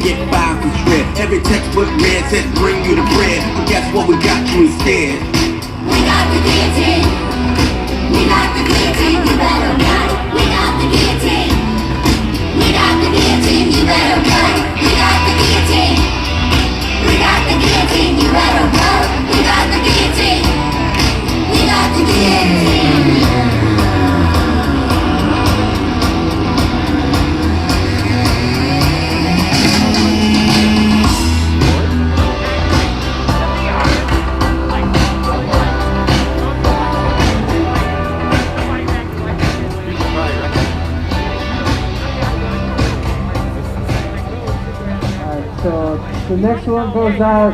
get five for shred. Every textbook read says bring you the bread, but guess what we got you instead? We got the guillotine. We got the guillotine. You better run. We got the guillotine. We got the guillotine. You better run. We got the guillotine. We got the guillotine. You better run. We got the guillotine. We got the guillotine. So the next one goes out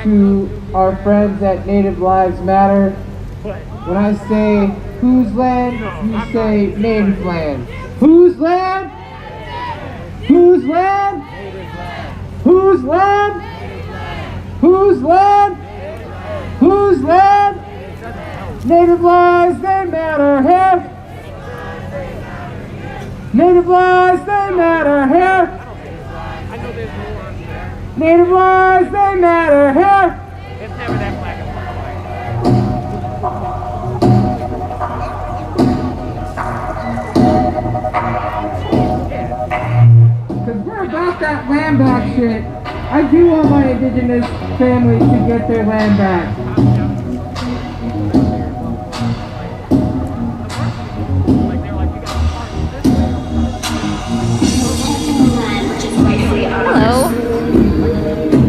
to our friends at Native Lives Matter. When I say whose land, you say native land. Whose land? Whose land? Whose land? Whose land? Whose land? Native lives, they matter here. Native lives, they matter here. Native lives, they matter here. It's never that black and white. Because we're about that land back shit. I do want my indigenous families to get their land back. Hello.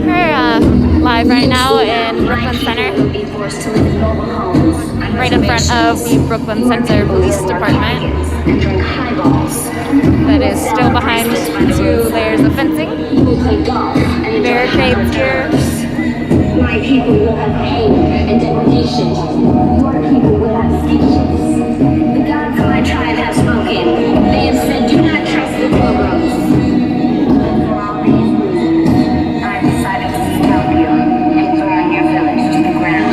We're live right now in Brooklyn Center, right in front of the Brooklyn Center Police Department that is still behind 2 layers of fencing. Barricades here. My people will have pain and degradation. Your people will have stitches. The gods of my tribe have spoken. They have said, do not trust the pilgrims. For all these reasons, I decided to scalp you and burn your village to the ground.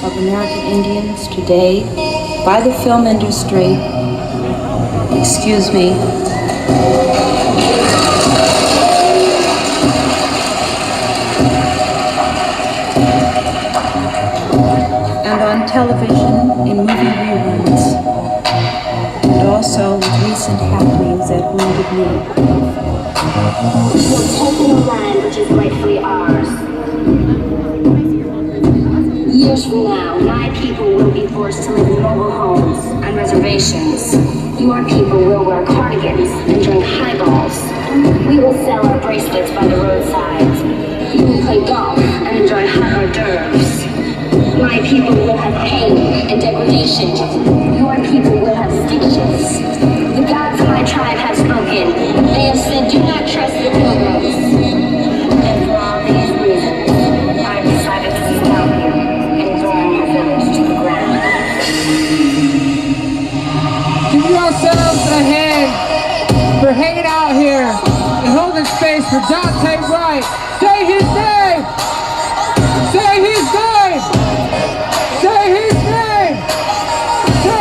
Of American Indians today by the film industry, excuse me, and on television in movie reruns, and also with recent happenings at Wounded Knee. We're taking the land which is rightfully ours. Years from now, my people will be forced to live in mobile homes on reservations. Your people will wear cardigans and drink highballs. We will sell our bracelets by the roadsides. You will play golf and enjoy hot hors d'oeuvres. My people will have pain and degradation. Your people will have stitches. The gods of my tribe have spoken. They have said, do not trust the pilgrims. And for all these reasons, I decided to scalp you. Give yourselves a hand for hanging out here and holding space for Daunte Wright. Say his name! Say his name! Say his name! Say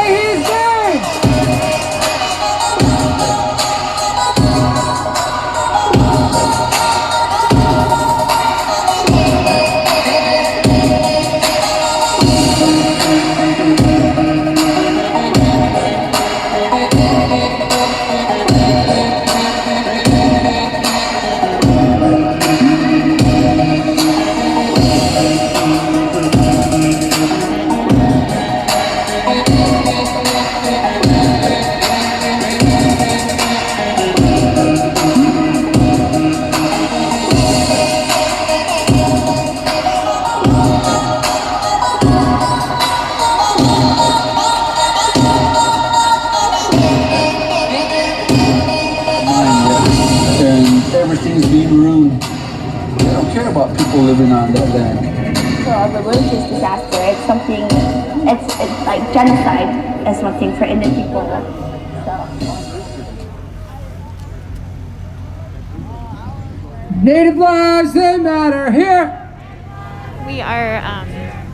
ruined. They don't care about people living on that land. For a religious disaster, it's something, it's like genocide is something for Indian people. So. Native lives, they matter here. We are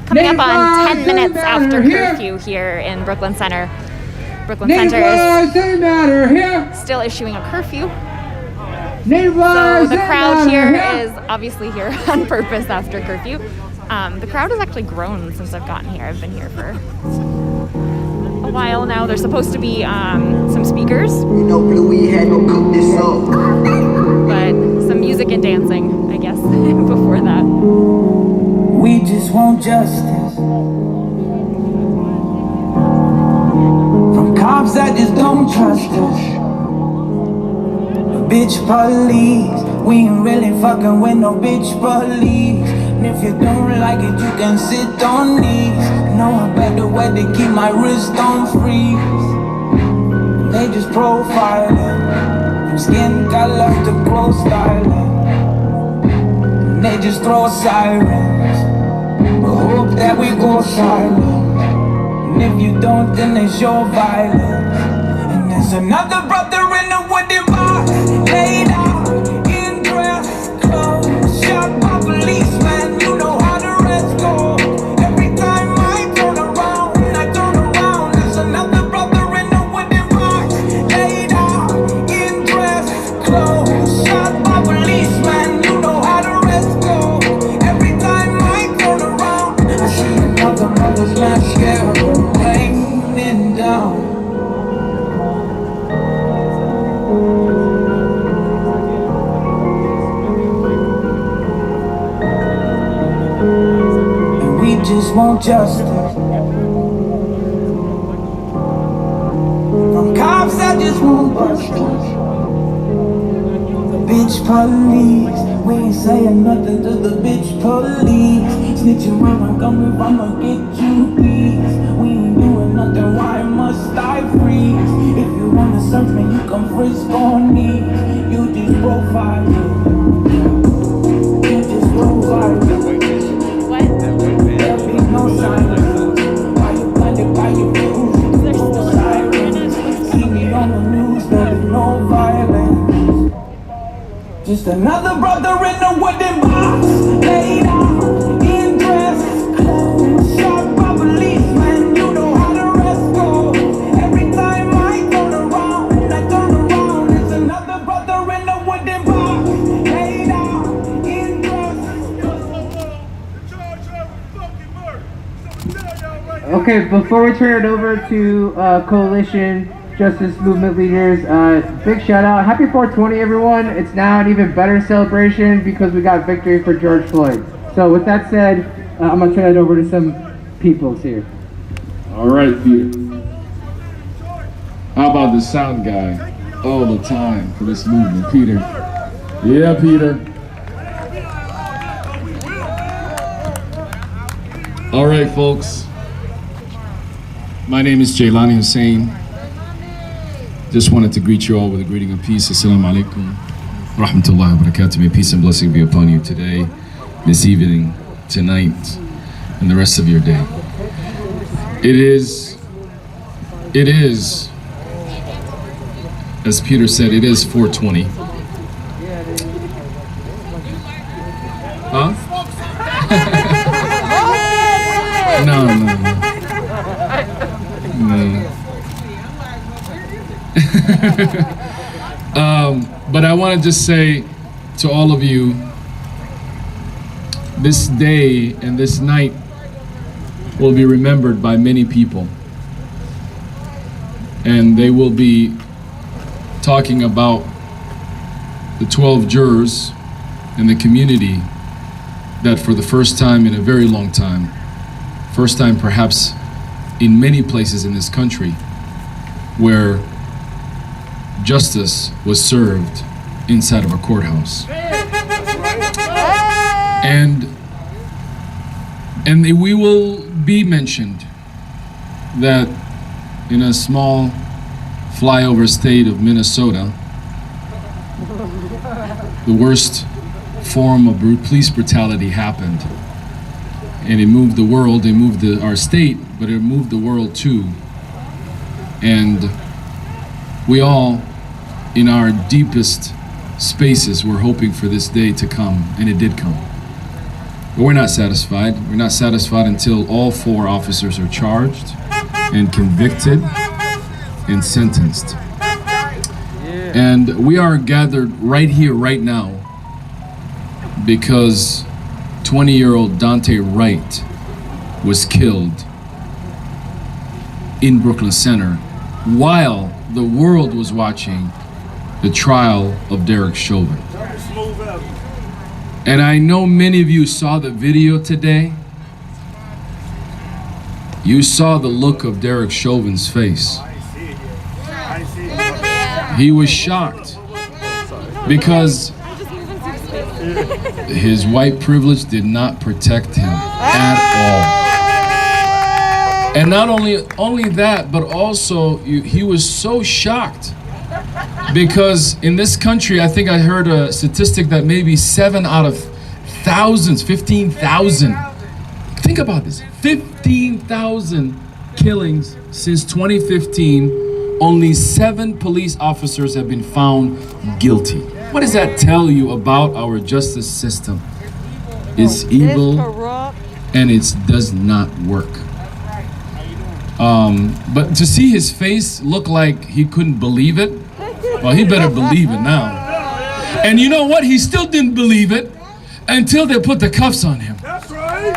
coming up on 10 minutes after curfew here in Brooklyn Center. Brooklyn Center is still issuing a curfew. So the crowd here is obviously here on purpose after curfew. The crowd has actually grown since I've gotten here. I've been here for a while now. There's supposed to be some speakers. But some music and dancing, I guess, before that. We just want justice from cops that just don't trust us. Bitch police, we ain't really fucking with no bitch police. And if you don't like it, you can sit on these. Know a better way to keep my wrist on freeze. They just profiling, from skin color to clothes styling. And they just throw sirens, but hope that we go silent. And if you don't, then it's your violence. And there's another brother in the wooden box, laid out in dress clothes, shot by policemen. You know how the rest go. Every time I turn around, there's another brother in the wooden box, laid out in dress clothes, shot by policemen. You know how the rest go. Every time I turn around, I see another mother's mascara raining down. Just want justice from cops that just won't bust us. The bitch police, we ain't saying nothing to the bitch police. Snitching when I'm coming, I'ma get you peace. We ain't doing nothing, why must I freeze? If you wanna search me, you come frisk on me. You just profile it. You just profile it. No silence. Why you blinded by your views? No silence. See me on the news, there's no violence. Just another brother in a wooden box, laid out in dress clothes, shot by policemen. You know how the rest go. Every time I turn around, there's another brother in a wooden box, laid out in dress. Okay, before we turn it over to Coalition Justice Movement leaders, big shout out. Happy 420, everyone. It's now an even better celebration because we got victory for George Floyd. So with that said, I'm going to turn it over to some peoples here. All right, Peter. How about the sound guy all the time for this movement, Peter? Yeah, Peter. All right, folks. My name is Jailani Hussein. Just wanted to greet you all with a greeting of peace. Assalamu alaikum. Rahmatullahi wa barakatuh. May peace and blessing be upon you today, this evening, tonight, and the rest of your day. It is, as Peter said, it is 420. Huh? No. But I want to just say to all of you, this day and this night will be remembered by many people. And they will be talking about the 12 jurors in the community that for the first time in a very long time, first time perhaps in many places in this country, where justice was served inside of a courthouse. And we will be mentioned that in a small flyover state of Minnesota, the worst form of police brutality happened. And it moved the world, it moved our state, but it moved the world too. And we all, in our deepest spaces, were hoping for this day to come, and it did come. But we're not satisfied. We're not satisfied until all 4 officers are charged and convicted and sentenced. And we are gathered right here, right now, because 20-year-old Daunte Wright was killed in Brooklyn Center while the world was watching the trial of Derek Chauvin. And I know many of you saw the video today. You saw the look of Derek Chauvin's face. He was shocked because his white privilege did not protect him at all. And not only that, but also he was so shocked because in this country, I think I heard a statistic that maybe 7 out of thousands, 15,000. Think about this, 15,000 killings since 2015. Only 7 police officers have been found guilty. What does that tell you about our justice system? It's evil and it does not work. But to see his face look like he couldn't believe it, well, he better believe it now. And you know what? He still didn't believe it until they put the cuffs on him.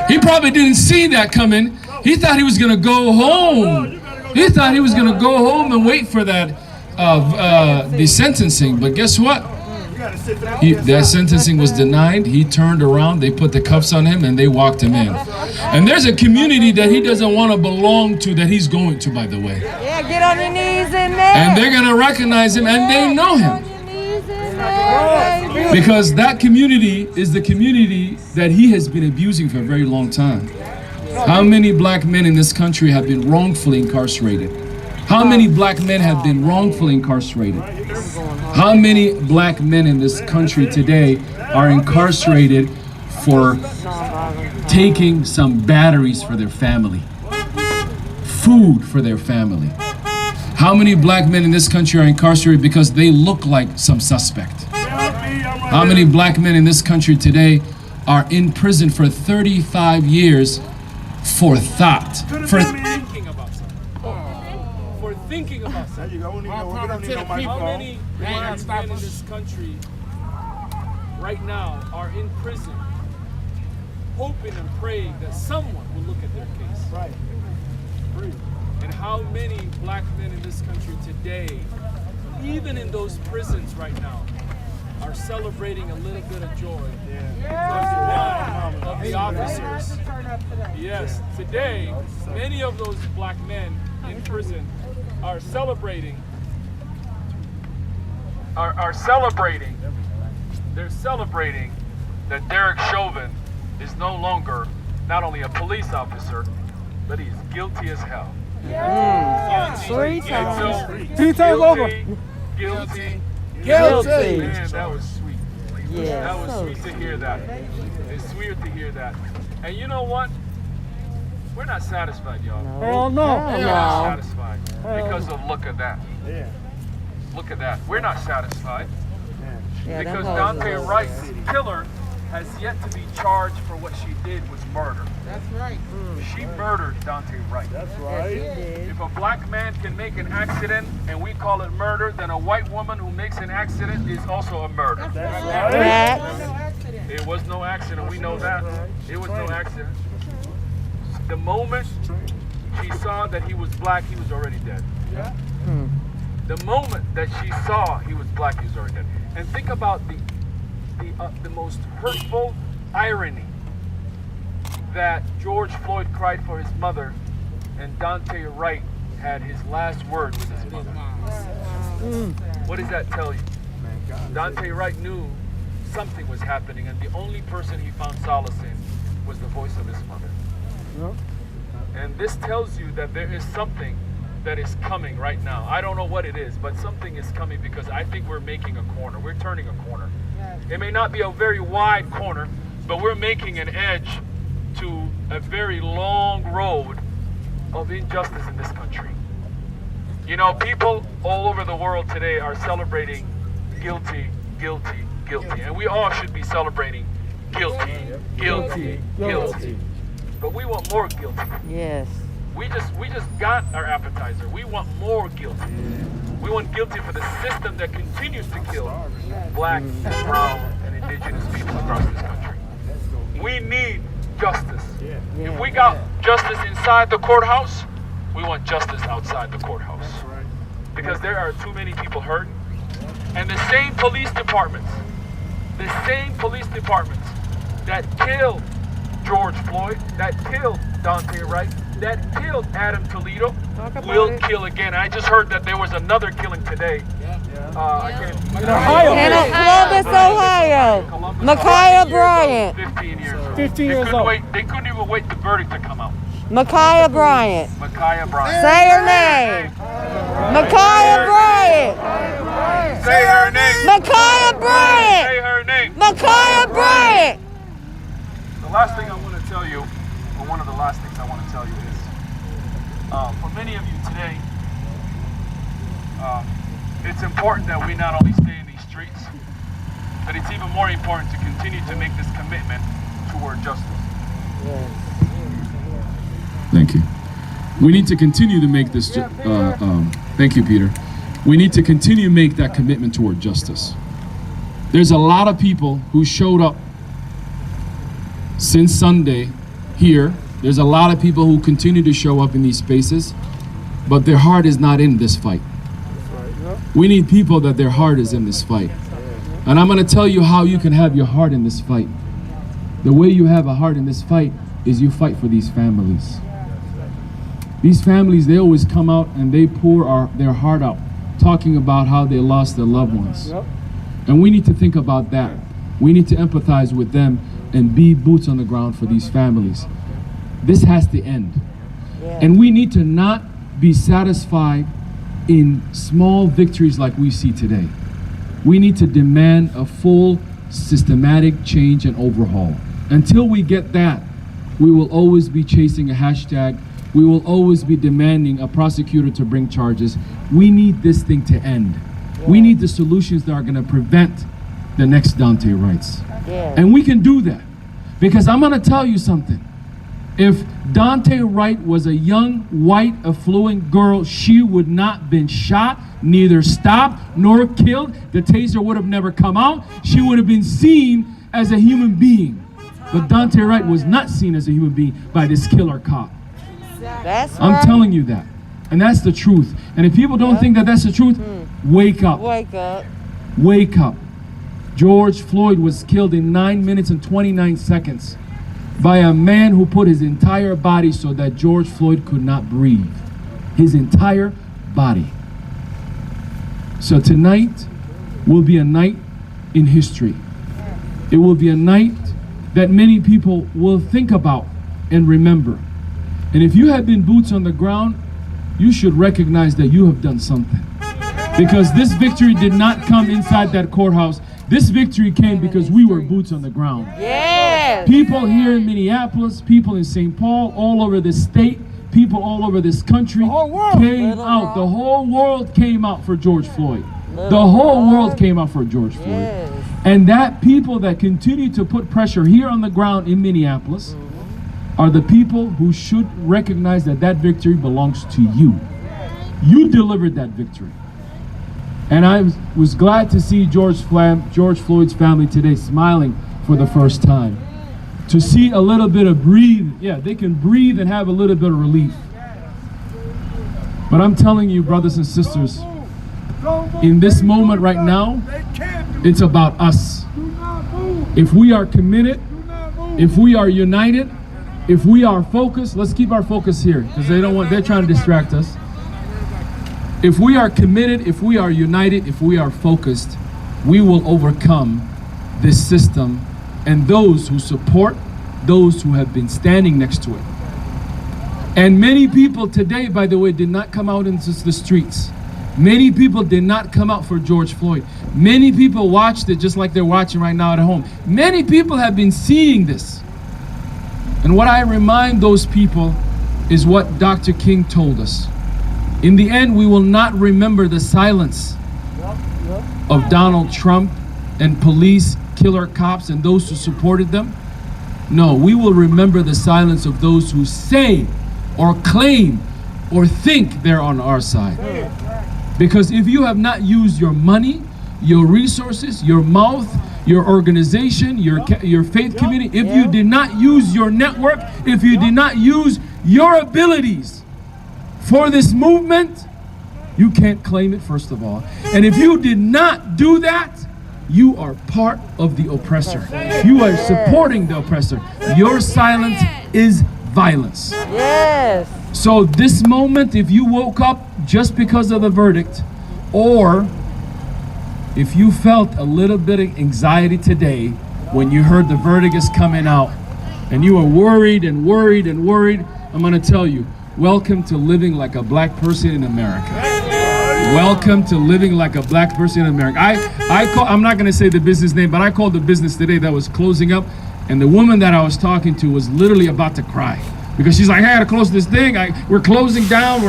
He probably didn't see that coming. He thought he was gonna go home. He thought he was gonna go home and wait for that the sentencing. But guess what? That sentencing was denied. He turned around, they put the cuffs on him, and they walked him in. And there's a community that he doesn't want to belong to that he's going to, by the way. Yeah, get on your knees in there. And they're going to recognize him, and they know him. Because that community is the community that he has been abusing for a very long time. How many black men in this country have been wrongfully incarcerated? How many black men have been wrongfully incarcerated? How many black men in this country today are incarcerated for taking some batteries for their family, food for their family? How many black men in this country are incarcerated because they look like some suspect? How many black men in this country today are in prison for 35 years for thought? For thinking about something. For thinking about something. How many black men in this country right now are in prison hoping and praying that someone will look at their case? Right. And how many black men in this country today, even in those prisons right now, are celebrating a little bit of joy because one of the officers. Yes, today, many of those black men in prison are celebrating. They're celebrating that Derek Chauvin is no longer not only a police officer, but he's guilty as hell. Three times. Guilty. Man, that was sweet. Yeah, that was sweet to hear that. It's sweet to hear that. And you know what? We're not satisfied, y'all. Hell no. We're not satisfied because of look at that. Yeah. Look at that. We're not satisfied because Daunte Wright's killer has yet to be charged for what she did was murder. That's right. She murdered Daunte Wright. That's right. If a black man can make an accident and we call it murder, then a white woman who makes an accident is also a murder. That's right. It was no accident. We know that. It was no accident. The moment she saw that he was black, he was already dead. Yeah. The moment that she saw he was black, he was already dead. And think about the most hurtful irony that George Floyd cried for his mother and Daunte Wright had his last word with his mother. What does that tell you? Daunte Wright knew something was happening, and the only person he found solace in was the voice of his mother. And this tells you that there is something that is coming right now. I don't know what it is, but something is coming because I think we're making a corner. We're turning a corner. It may not be a very wide corner, but we're making an edge to a very long road of injustice in this country. You know, people all over the world today are celebrating guilty, guilty, guilty. And we all should be celebrating guilty, guilty, guilty. But we want more guilty. Yes. We just got our appetizer. We want more guilty. We want guilty for the system that continues to kill black, brown, and indigenous people across this country. We need justice. If we got justice inside the courthouse, we want justice outside the courthouse. Because there are too many people hurting. And the same police departments that killed George Floyd, that killed Daunte Wright, that killed Adam Toledo, will kill again. I just heard that there was another killing today. I can't. Columbus, Ohio. Micaiah Bryant. 15 years old. 15 years old. They couldn't even wait the verdict to come out. Micaiah Bryant. Micaiah Bryant. Say her name. Micaiah Bryant. Say her name. Micaiah Bryant. Say her name. Micaiah Bryant. The last thing I want to tell you, or one of the last things I want to tell you is, for many of you today, it's important that we not only stay in these streets, but it's even more important to continue to make this commitment toward justice. Thank you. We need to continue to make this, thank you, Peter. We need to continue to make that commitment toward justice. There's a lot of people who showed up since Sunday here. There's a lot of people who continue to show up in these spaces, but their heart is not in this fight. We need people that their heart is in this fight. And I'm going to tell you how you can have your heart in this fight. The way you have a heart in this fight is you fight for these families. These families, they always come out and they pour their heart out, talking about how they lost their loved ones. And we need to think about that. We need to empathize with them and be boots on the ground for these families. This has to end. And we need to not be satisfied in small victories like we see today. We need to demand a full systematic change and overhaul. Until we get that, we will always be chasing a hashtag. We will always be demanding a prosecutor to bring charges. We need this thing to end. We need the solutions that are going to prevent the next Daunte Wrights. And we can do that. Because I'm going to tell you something. If Daunte Wright was a young, white, affluent girl, she would not have been shot, neither stopped nor killed. The taser would have never come out. She would have been seen as a human being. But Daunte Wright was not seen as a human being by this killer cop. I'm telling you that. And that's the truth. And if people don't think that that's the truth, wake up. Wake up. Wake up. George Floyd was killed in 9 minutes and 29 seconds by a man who put his entire body so that George Floyd could not breathe. His entire body. So tonight will be a night in history. It will be a night that many people will think about and remember. And if you have been boots on the ground, you should recognize that you have done something. Because this victory did not come inside that courthouse. This victory came because we were boots on the ground. Yes. People here in Minneapolis, people in St. Paul, all over this state, people all over this country came out. The whole world came out for George Floyd. The whole world came out for George Floyd. And that people that continue to put pressure here on the ground in Minneapolis are the people who should recognize that that victory belongs to you. You delivered that victory. And I was glad to see George Floyd's family today smiling for the first time. To see a little bit of they can breathe and have a little bit of relief. But I'm telling you, brothers and sisters, in this moment right now, it's about us. If we are committed, if we are united, if we are focused, let's keep our focus here because they're trying to distract us. If we are committed, if we are united, if we are focused, we will overcome this system and those who support, those who have been standing next to it. And many people today, by the way, did not come out into the streets. Many people did not come out for George Floyd. Many people watched it just like they're watching right now at home. Many people have been seeing this. And what I remind those people is what Dr. King told us. In the end, we will not remember the silence of Donald Trump and police, killer cops, and those who supported them. No, we will remember the silence of those who say or claim or think they're on our side. Because if you have not used your money, your resources, your mouth, your organization, your faith community, if you did not use your network, if you did not use your abilities for this movement, you can't claim it, first of all. And if you did not do that, you are part of the oppressor. You are supporting the oppressor. Your silence is violence. Yes. So this moment, if you woke up just because of the verdict, or if you felt a little bit of anxiety today when you heard the verdict is coming out, and you were worried and worried and worried, I'm gonna tell you, welcome to living like a black person in America. Welcome to living like a black person in America. I'm not gonna say the business name, but I called the business today that was closing up, and the woman that I was talking to was literally about to cry. Because she's like, hey, I gotta close this thing, we're closing down,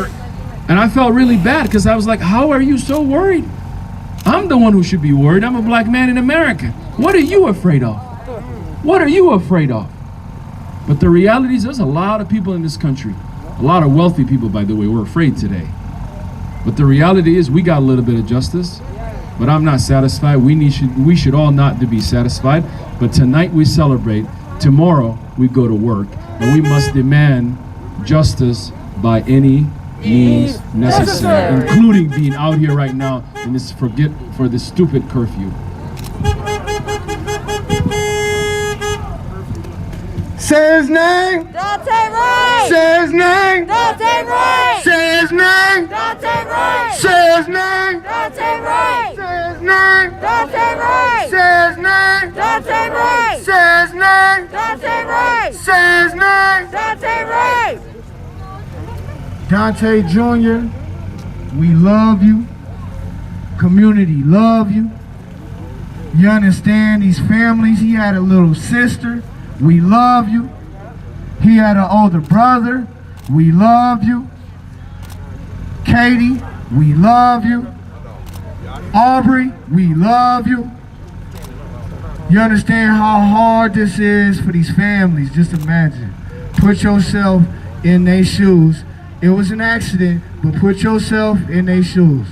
and I felt really bad, because I was like, how are you so worried? I'm the one who should be worried. I'm a black man in America. What are you afraid of? What are you afraid of? But the reality is there's a lot of people in this country, a lot of wealthy people, by the way, we're afraid today. But the reality is we got a little bit of justice, but I'm not satisfied. We should all not to be satisfied. But tonight we celebrate, tomorrow we go to work, and we must demand justice by any means necessary, including being out here right now in this for this stupid curfew. Say his name. Daunte Wright. Say his name. Daunte Wright. Say his name. Daunte Wright. Say his name. Daunte Wright. Say his name. Daunte Wright. Say his name. Daunte Wright. Say his name. Daunte Wright. Say his name. Daunte Wright. Daunte Jr., we love you. Community love you. You understand these families. He had a little sister. We love you. He had an older brother. We love you. Katie, we love you. Aubrey, we love you. You understand how hard this is for these families? Just imagine. Put yourself in their shoes. It was an accident, but put yourself in their shoes.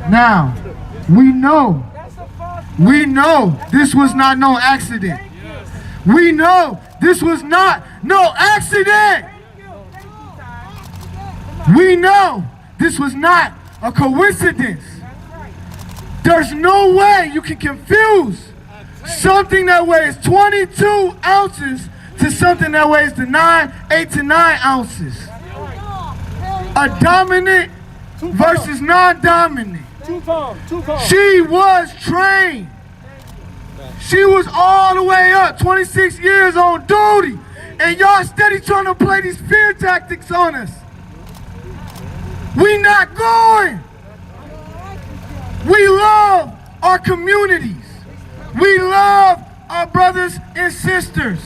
Now, we know this was not no accident. We know this was not no accident. We know this was not a coincidence. There's no way you can confuse something that weighs 22 ounces to something that weighs 8 to 9 ounces. A dominant versus non-dominant. She was trained. She was all the way up, 26 years on duty. And y'all steady trying to play these fear tactics on us. We not going. We love our communities. We love our brothers and sisters.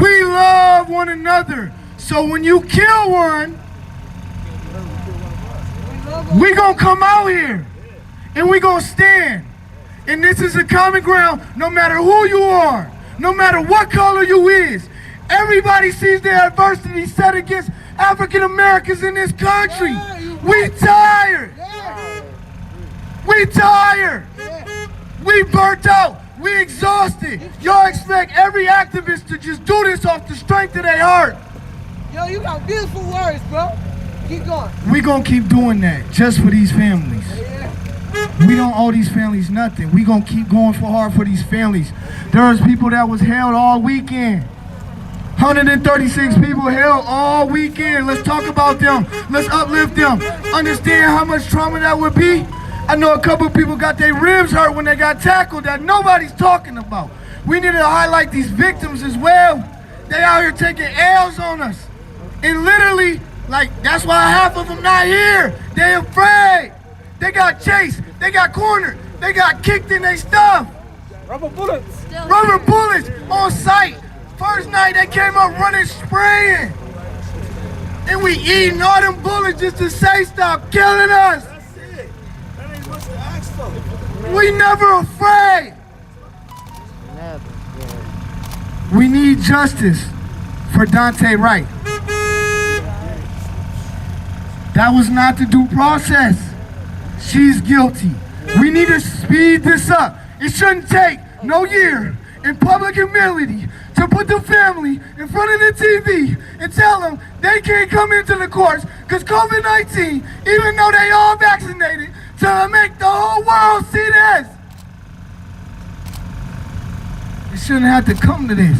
We love one another. So when you kill one, we gonna come out here and we gonna stand. And this is a common ground, no matter who you are, no matter what color you is. Everybody sees the adversity set against African Americans in this country. We tired. We tired. We burnt out. We exhausted. Y'all expect every activist to just do this off the strength of their heart. Yo, you got beautiful words, bro. Keep going. We gonna keep doing that just for these families. We don't owe these families nothing. We gonna keep going for hard for these families. There's people that was held all weekend. 136 people held all weekend. Let's talk about them. Let's uplift them. Understand how much trauma that would be? I know a couple of people got their ribs hurt when they got tackled that nobody's talking about. we need to highlight these victims as well. They out here taking L's on us. And literally, like, that's why half of them not here. They afraid. They got chased. They got cornered. They got kicked in their stuff. Rubber bullets. Rubber bullets on sight. First night they came up running, spraying. And we eating all them bullets just to say stop killing us. That's it. That ain't much to ask for. We never afraid. We need justice for Daunte Wright. That was not the due process. She's guilty. We need to speed this up. It shouldn't take no year in public humility to put the family in front of the TV and tell them they can't come into the courts because COVID-19, even though they all vaccinated, to make the whole world see this. It shouldn't have to come to this.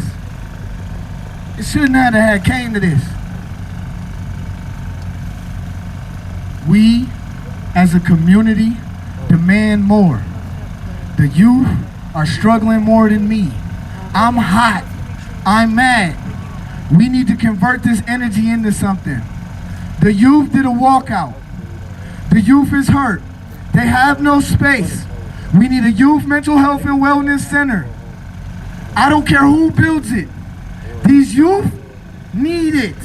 It shouldn't have came to this. We, as a community, demand more. The youth are struggling more than me. I'm hot. I'm mad. We need to convert this energy into something. The youth did a walkout. The youth is hurt. They have no space. We need a youth mental health and wellness center. I don't care who builds it. These youth need it.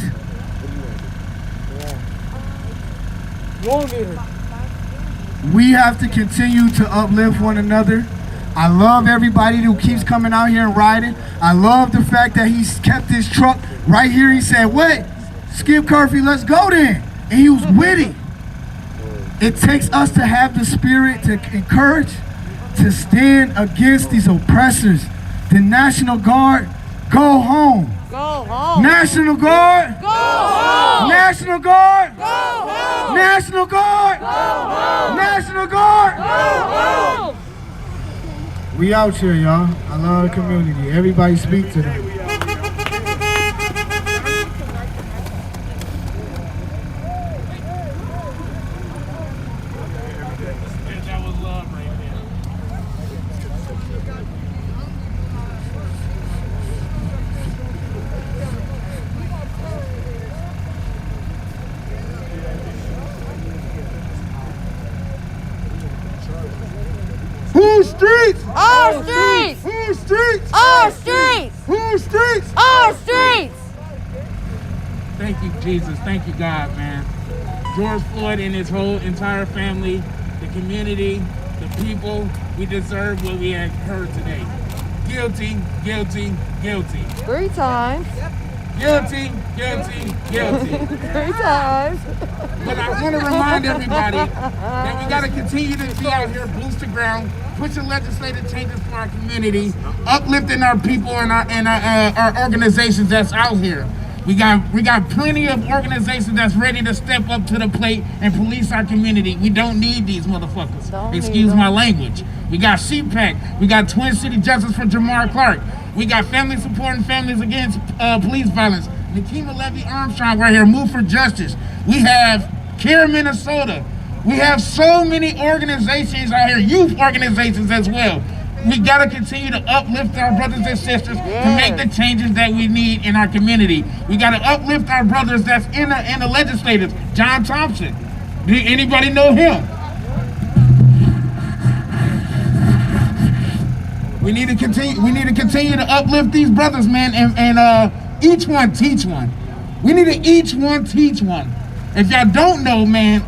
We have to continue to uplift one another. I love everybody who keeps coming out here and riding. I love the fact that he's kept his truck right here. He said, wait, skip curfew, let's go then. And he was witty. It takes us to have the spirit to encourage, to stand against these oppressors. The National Guard, go home. Go home. National Guard, go home. National Guard, go home. National Guard, go home. National Guard, go home. We out here, y'all. I love the community. Everybody speak to them. Whose streets? Our streets. Whose streets? Our streets. Whose streets? Our streets. Thank you, Jesus. Thank you, God, man. George Floyd and his whole entire family, the community, the people, we deserve what we have heard today. Guilty, guilty, guilty. 3 times. Guilty, guilty, guilty. 3 times. But I want to remind everybody that we got to continue to be out here, boots to ground, pushing legislative changes for our community, uplifting our people and our organizations that's out here. We got plenty of organizations that's ready to step up to the plate and police our community. We don't need these motherfuckers. Excuse my language. We got CPAC. We got Twin City Justice for Jamar Clark. We got Family Supporting Families Against Police Violence. Nikema Levy Armstrong right here, Move for Justice. We have Care Minnesota. We have so many organizations out here, youth organizations as well. We gotta continue to uplift our brothers and sisters to make the changes that we need in our community. We gotta uplift our brothers that's in the legislators. John Thompson. Do anybody know him? We need to continue to uplift these brothers, man, and each one teach one. We need to each one teach one. If y'all don't know, man,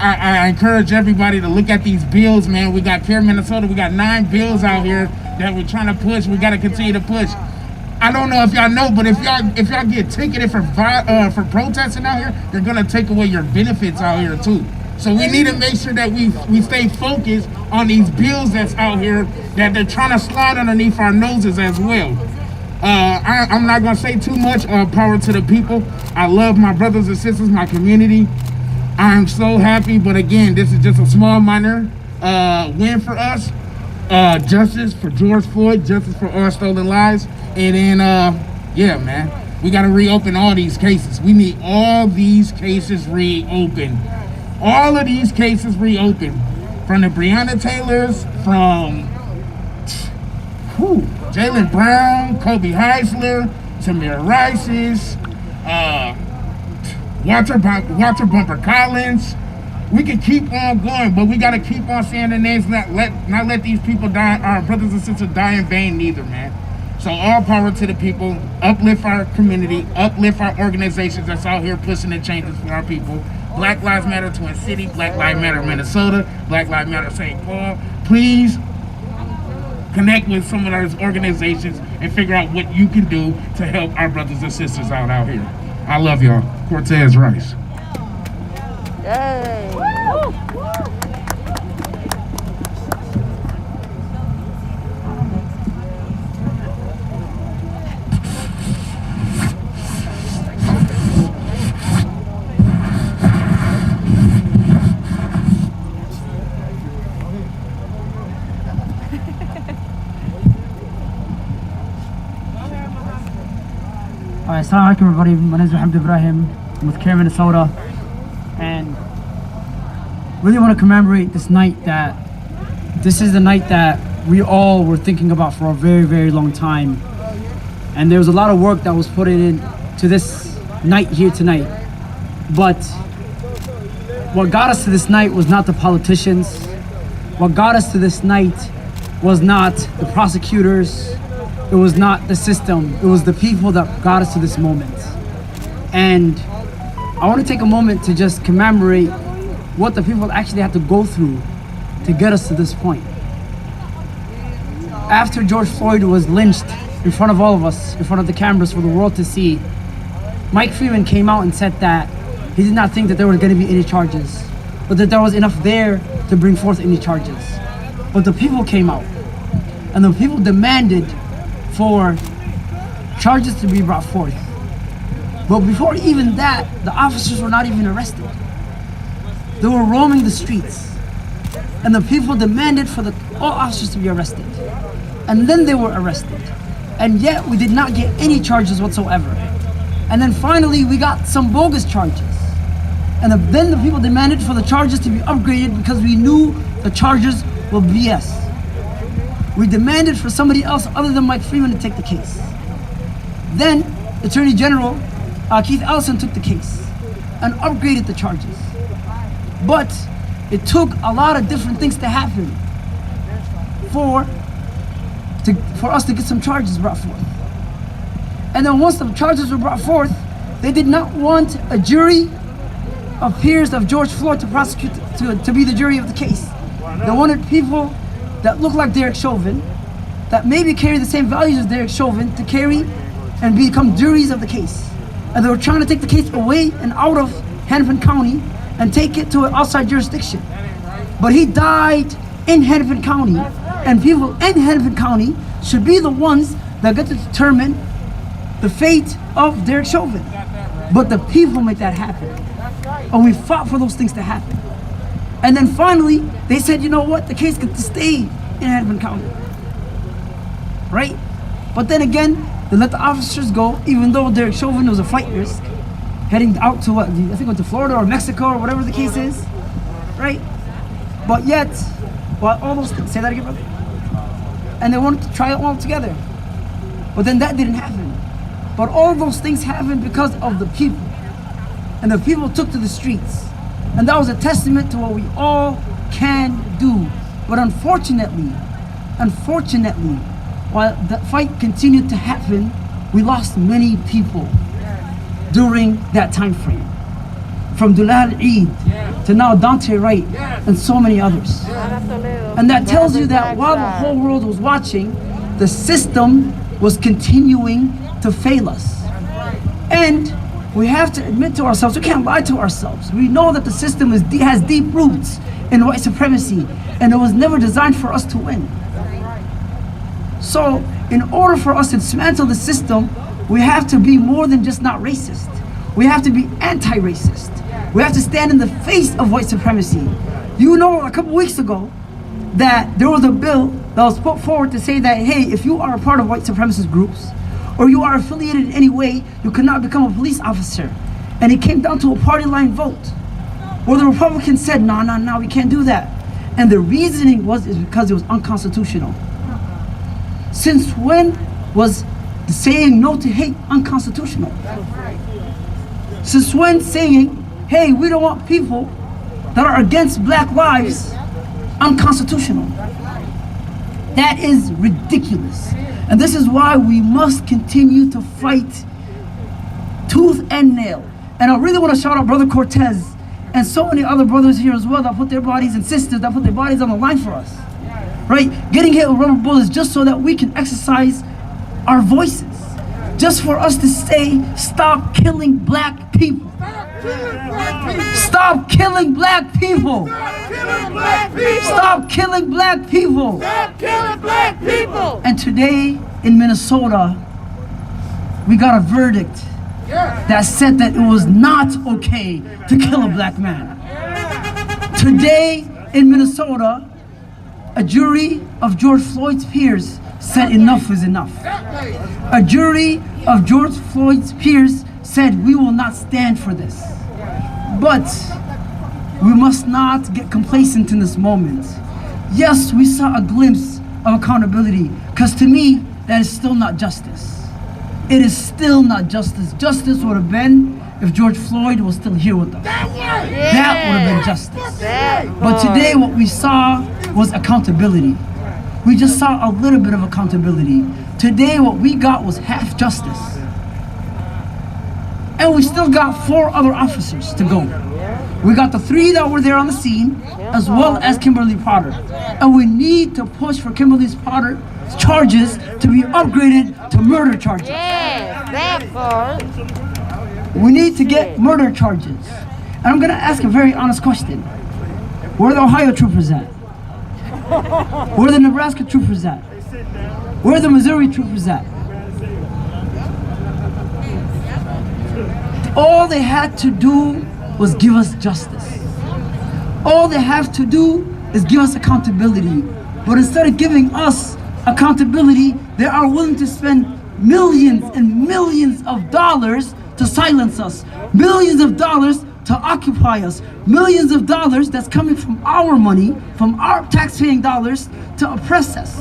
I encourage everybody to look at these bills, man. We got Care Minnesota. We got 9 bills out here that we're trying to push. We got to continue to push. I don't know if y'all know, but if y'all get ticketed for protesting out here, they're gonna take away your benefits out here too. So we need to make sure that we stay focused on these bills that's out here that they're trying to slide underneath our noses as well. I'm not gonna say too much. Power to the people. I love my brothers and sisters, my community. I'm so happy, but again, this is just a small minor win for us. Justice for George Floyd, justice for all stolen lives, and then yeah, man, we gotta reopen all these cases. We need all these cases reopened. All of these cases reopened, from the Breonna Taylors, from Jalen Brown, Kobe Heisler, Tamir Rice's, Walter Bumper Collins. We can keep on going, but we got to keep on saying the names, not let these people die, our brothers and sisters die in vain neither, man. So all power to the people, uplift our community, uplift our organizations that's out here pushing the changes for our people. Black Lives Matter Twin City, Black Lives Matter Minnesota, Black Lives Matter St. Paul. Please connect with some of those organizations and figure out what you can do to help our brothers and sisters out here. I love y'all. Cortez Rice. Yay. Assalamu alaikum everybody, my name is Daunte Ibrahim. I'm with Chauvin, Minnesota, and really want to commemorate this night. That this is the night that we all were thinking about for a very, very long time, and there was a lot of work that was put in to this night here tonight. But what got us to this night was not the politicians. What got us to this night was not the prosecutors. It was not the system, it was the people that got us to this moment. And I want to take a moment to just commemorate what the people actually had to go through to get us to this point. After George Floyd was lynched in front of all of us, in front of the cameras for the world to see, Mike Freeman came out and said that he did not think that there were going to be any charges, but that there was enough there to bring forth any charges. But the people came out, and the people demanded for charges to be brought forth. But before even that, the officers were not even arrested. They were roaming the streets, and the people demanded for all officers to be arrested. And then they were arrested. And yet we did not get any charges whatsoever. And then finally we got some bogus charges. And then the people demanded for the charges to be upgraded because we knew the charges were BS. We demanded for somebody else other than Mike Freeman to take the case. Then Attorney General Keith Ellison took the case and upgraded the charges. But it took a lot of different things to happen for us to get some charges brought forth. And then once the charges were brought forth, they did not want a jury of peers of George Floyd to prosecute, to be the jury of the case. They wanted people that look like Derek Chauvin, that maybe carry the same values as Derek Chauvin, to carry and become juries of the case. And they were trying to take the case away and out of Hennepin County and take it to an outside jurisdiction. But he died in Hennepin County, and people in Hennepin County should be the ones that get to determine the fate of Derek Chauvin. But the people make that happen. And we fought for those things to happen. And then finally, they said, you know what, the case gets to stay in Hennepin County, right? But then again, they let the officers go, even though Derek Chauvin was a flight risk, heading out to I think to Florida or Mexico or whatever the case is, right? But yet, all those things, say that again, brother? And they wanted to try it all together. But then that didn't happen. But all those things happened because of the people. And the people took to the streets. And that was a testament to what we all can do. But unfortunately, while the fight continued to happen, we lost many people during that time frame. From Dulal Eid to now Daunte Wright and so many others. And that tells you that while the whole world was watching, the system was continuing to fail us. And we have to admit to ourselves, we can't lie to ourselves. We know that the system has deep roots in white supremacy, and it was never designed for us to win. So, in order for us to dismantle the system, we have to be more than just not racist. We have to be anti-racist. We have to stand in the face of white supremacy. You know, a couple weeks ago, that there was a bill that was put forward to say that, hey, if you are a part of white supremacist groups, or you are affiliated in any way, you cannot become a police officer. And it came down to a party line vote, where the Republicans said, no, we can't do that. And the reasoning is because it was unconstitutional. Since when was saying no to hate unconstitutional? Since when saying, hey, we don't want people that are against black lives unconstitutional? That is ridiculous. And this is why we must continue to fight tooth and nail. And I really want to shout out Brother Cortez and so many other brothers here as well that put their bodies, and sisters that put their bodies on the line for us. Right? Getting hit with rubber bullets just so that we can exercise our voices. Just for us to say, stop killing black people. Stop killing black people. Stop killing black people. Stop killing black people. And today in Minnesota, we got a verdict that said that it was not okay to kill a black man. Today in Minnesota, a jury of George Floyd's peers said enough is enough. A jury of George Floyd's peers said we will not stand for this. But we must not get complacent in this moment. Yes, we saw a glimpse of accountability, because to me, that is still not justice. It is still not justice. Justice would have been if George Floyd was still here with us. That would have been justice. But today what we saw was accountability. We just saw a little bit of accountability. Today what we got was half justice. And we still got 4 other officers to go. We got the 3 that were there on the scene, as well as Kimberly Potter. And we need to push for Kimberly Potter's charges to be upgraded to murder charges. That part. We need to get murder charges. And I'm gonna ask a very honest question. Where are the Ohio troopers at? Where are the Nebraska troopers at? Where are the Missouri troopers at? All they had to do was give us justice. All they have to do is give us accountability. But instead of giving us accountability, they are willing to spend millions and millions of dollars to silence us, millions of dollars to occupy us, millions of dollars that's coming from our money, from our taxpaying dollars, to oppress us,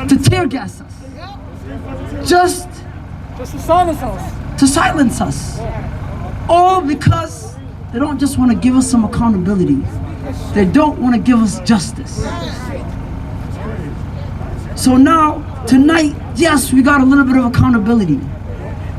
to tear gas us, just to silence us. All because they don't just want to give us some accountability. They don't want to give us justice. So now, tonight, yes, we got a little bit of accountability.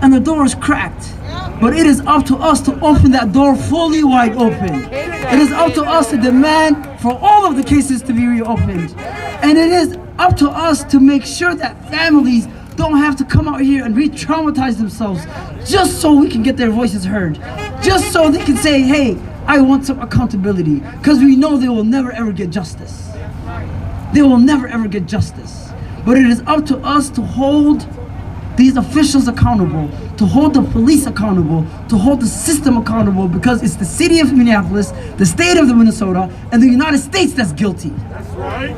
And the door is cracked. But it is up to us to open that door fully wide open. It is up to us to demand for all of the cases to be reopened. And it is up to us to make sure that families don't have to come out here and re-traumatize themselves just so we can get their voices heard. Just so they can say, hey, I want some accountability. Because we know they will never ever get justice. They will never ever get justice. But it is up to us to hold these officials accountable, to hold the police accountable, to hold the system accountable, because it's the city of Minneapolis, the state of Minnesota, and the United States that's guilty. That's right.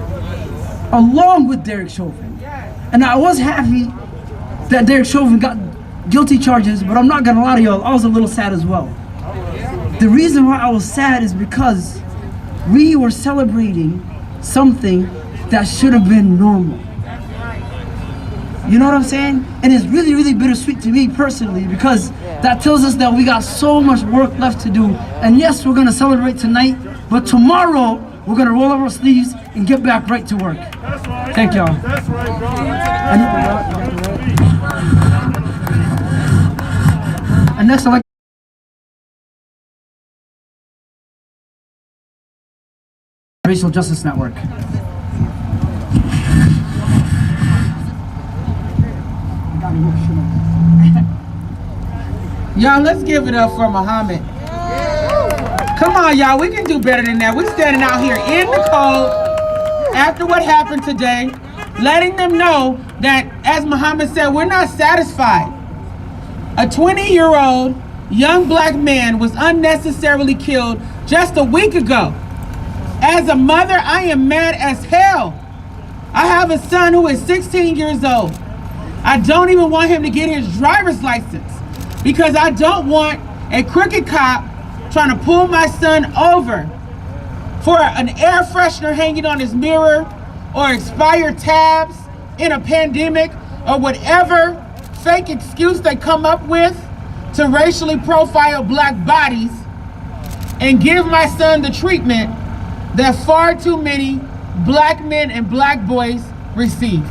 Along with Derek Chauvin. And I was happy that Derek Chauvin got guilty charges, but I'm not gonna lie to y'all, I was a little sad as well. The reason why I was sad is because we were celebrating something that should have been normal. You know what I'm saying? And it's really, really bittersweet to me personally, because that tells us that we got so much work left to do. And yes, we're gonna celebrate tonight, but tomorrow we're gonna roll up our sleeves and get back right to work. That's right. Thank y'all. That's right, bro. And next, I'd like Racial Justice Network. Y'all, let's give it up for Muhammad. Come on, y'all, we can do better than that. We're standing out here in the cold after what happened today, letting them know that, as Muhammad said, we're not satisfied. A 20-year-old young black man was unnecessarily killed just a week ago. As a mother, I am mad as hell. I have a son who is 16 years old. I don't even want him to get his driver's license because I don't want a crooked cop trying to pull my son over for an air freshener hanging on his mirror or expired tabs in a pandemic or whatever fake excuse they come up with to racially profile black bodies and give my son the treatment that far too many black men and black boys receive.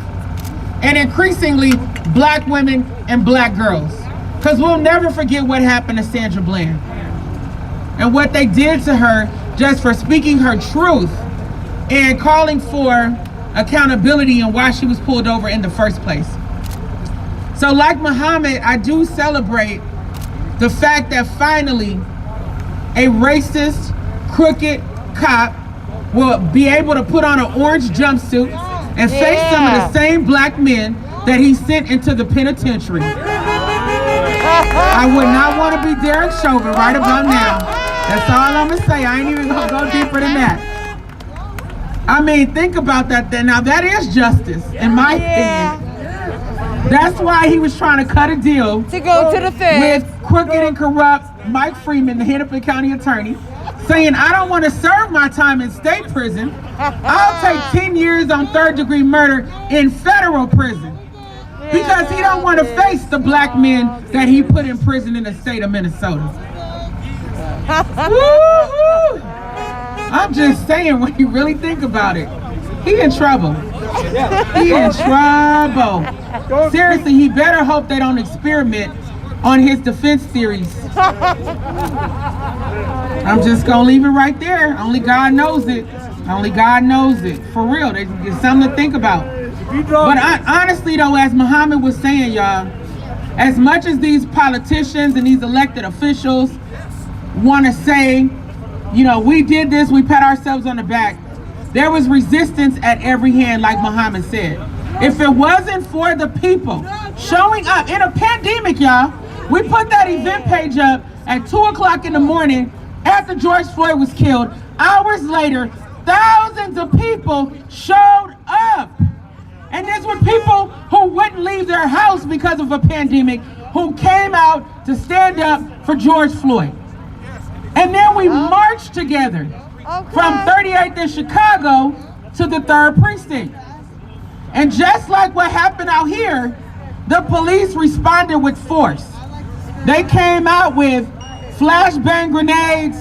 And increasingly, black women and black girls. Because we'll never forget what happened to Sandra Bland and what they did to her just for speaking her truth and calling for accountability and why she was pulled over in the first place. So like Muhammad, I do celebrate the fact that finally a racist, crooked cop will be able to put on an orange jumpsuit and face some of the same black men that he sent into the penitentiary. I would not want to be Derek Chauvin right about now. That's all I'm gonna say. I ain't even gonna go deeper than that. I mean, think about that then. Now that is justice, in my opinion. That's why he was trying to cut a deal to go to the Fed with crooked and corrupt Mike Freeman, the Hennepin County attorney, saying, I don't want to serve my time in state prison. I'll take 10 years on third-degree murder in federal prison. Because he don't want to face the black men that he put in prison in the state of Minnesota. Woo-hoo! I'm just saying, when you really think about it, he in trouble. He in trouble. Seriously, he better hope they don't experiment on his defense theories. I'm just gonna leave it right there. Only God knows it. Only God knows it. For real, it's something to think about. But honestly though, as Muhammad was saying, y'all, as much as these politicians and these elected officials want to say, you know, we did this, we pat ourselves on the back, there was resistance at every hand, like Muhammad said. If it wasn't for the people showing up in a pandemic, y'all, we put that event page up at 2 o'clock in the morning after George Floyd was killed. Hours later, thousands of people showed up. And these were people who wouldn't leave their house because of a pandemic, who came out to stand up for George Floyd. And then we marched together from 38th in Chicago to the 3rd precinct. And just like what happened out here, the police responded with force. They came out with flashbang grenades,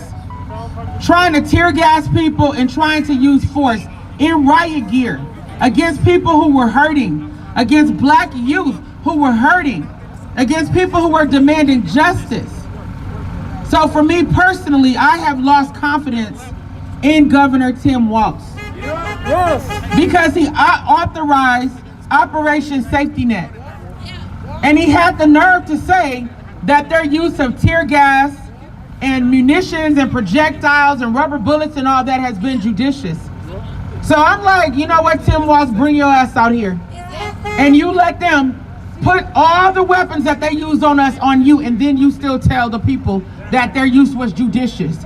trying to tear gas people and trying to use force in riot gear against people who were hurting, against black youth who were hurting, against people who were demanding justice. So for me personally, I have lost confidence in Governor Tim Walz. Because he authorized Operation Safety Net. And he had the nerve to say that their use of tear gas and munitions and projectiles and rubber bullets and all that has been judicious. So I'm like, you know what, Tim Walz, bring your ass out here. And you let them put all the weapons that they use on us on you, and then you still tell the people that their use was judicious.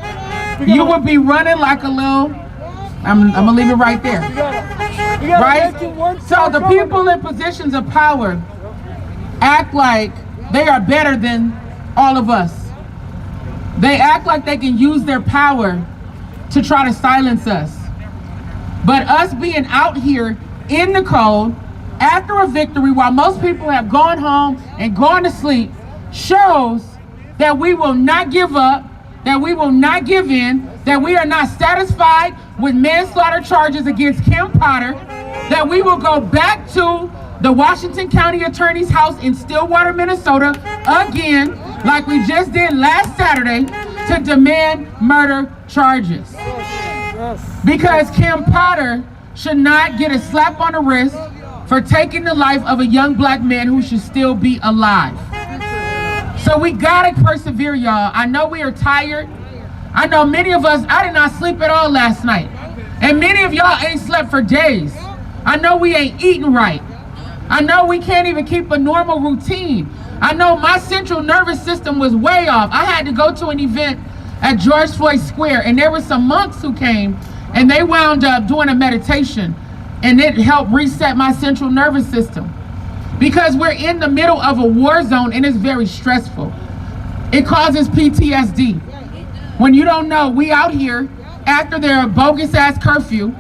You would be running like a little, I'm gonna leave it right there. Right? So the people in positions of power act like they are better than all of us. They act like they can use their power to try to silence us. But us being out here in the cold after a victory, while most people have gone home and gone to sleep, shows that we will not give up, that we will not give in, that we are not satisfied with manslaughter charges against Kim Potter, that we will go back to the Washington County Attorney's house in Stillwater, Minnesota, again, like we just did last Saturday, to demand murder charges. Because Kim Potter should not get a slap on the wrist for taking the life of a young black man who should still be alive. So we gotta persevere, y'all. I know we are tired. I know many of us, I did not sleep at all last night. And many of y'all ain't slept for days. I know we ain't eating right. I know we can't even keep a normal routine. I know my central nervous system was way off. I had to go to an event at George Floyd Square, and there were some monks who came, and they wound up doing a meditation, and it helped reset my central nervous system. Because we're in the middle of a war zone, and it's very stressful. It causes PTSD. When you don't know, we out here, after their bogus ass curfew,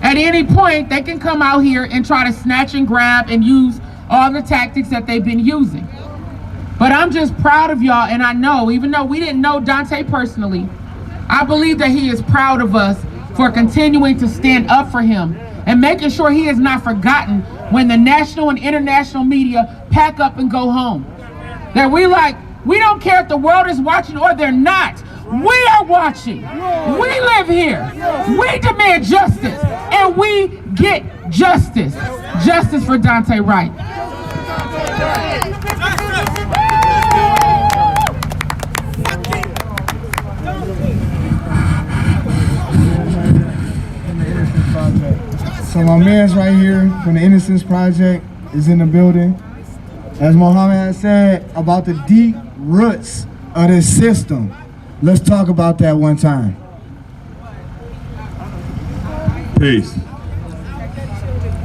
At any point, they can come out here and try to snatch and grab and use all the tactics that they've been using. But I'm just proud of y'all, and I know, even though we didn't know Daunte personally, I believe that he is proud of us for continuing to stand up for him and making sure he is not forgotten when the national and international media pack up and go home. That we don't care if the world is watching or they're not. We are watching. We live here. We demand justice, and we get justice. Justice for Daunte Wright. So my man's right here from the Innocence Project is in the building. As Muhammad has said about the deep roots of this system, let's talk about that one time. Peace.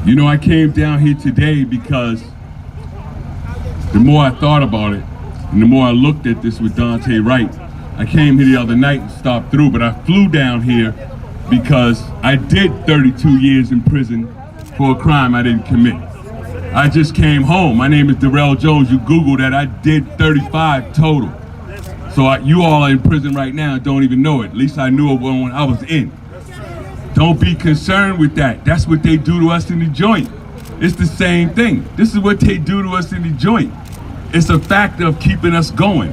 You know, I came down here today because the more I thought about it and the more I looked at this with Daunte Wright, I came here the other night and stopped through, but I flew down here because I did 32 years in prison for a crime I didn't commit. I just came home. My name is Darrell Jones. You Google that. I did 35 total. So you all are in prison right now and don't even know it. At least I knew it when I was in. Don't be concerned with that. That's what they do to us in the joint. It's the same thing. This is what they do to us in the joint. It's a factor of keeping us going.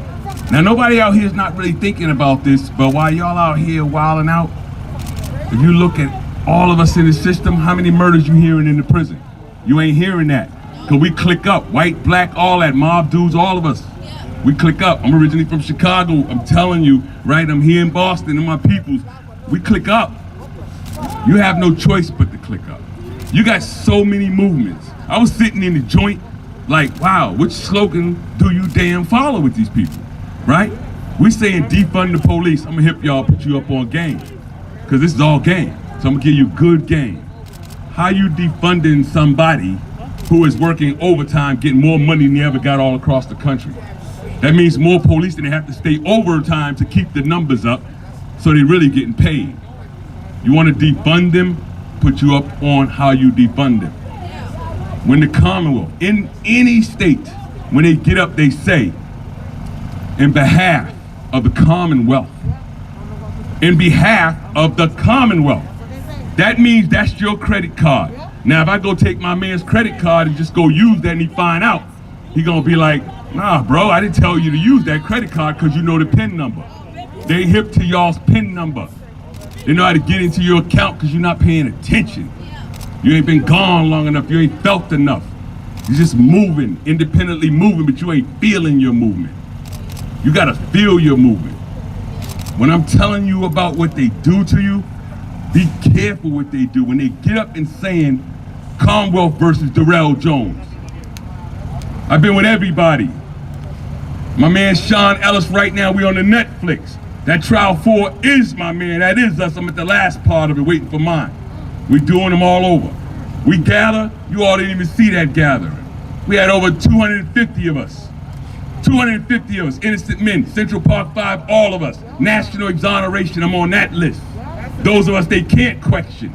Now, nobody out here is not really thinking about this, but while y'all out here wilding out, if you look at all of us in the system, how many murders you hearing in the prison? You ain't hearing that. Because we click up, white, black, all that, mob dudes, all of us. We click up. I'm originally from Chicago. I'm telling you, right? I'm here in Boston and my peoples. We click up. You have no choice but to click up. You got so many movements. I was sitting in the joint like, wow, which slogan do you damn follow with these people, right? We saying defund the police. I'm gonna hip y'all, put you up on game. Because this is all game. So I'm gonna give you good game. How you defunding somebody who is working overtime, getting more money than they ever got all across the country? That means more police than they have to stay overtime to keep the numbers up, so they're really getting paid. You want to defund them? Put you up on how you defund them. When the Commonwealth, in any state, when they get up, they say, in behalf of the Commonwealth, in behalf of the Commonwealth. That means that's your credit card. Now, if I go take my man's credit card and just go use that and he find out, he gonna be like, nah, bro, I didn't tell you to use that credit card because you know the PIN number. They hip to y'all's PIN number. They know how to get into your account because you're not paying attention. You ain't been gone long enough, you ain't felt enough. You're just moving, independently moving, but you ain't feeling your movement. You gotta feel your movement. When I'm telling you about what they do to you, be careful what they do. When they get up and saying Commonwealth versus Darrell Jones. I've been with everybody. My man Sean Ellis right now, we on the Netflix. That trial 4 is my man, that is us. I'm at the last part of it waiting for mine. We doing them all over. We gather, you all didn't even see that gathering. We had over 250 of us. 250 of us, innocent men, Central Park 5, all of us. National exoneration, I'm on that list. Those of us they can't question.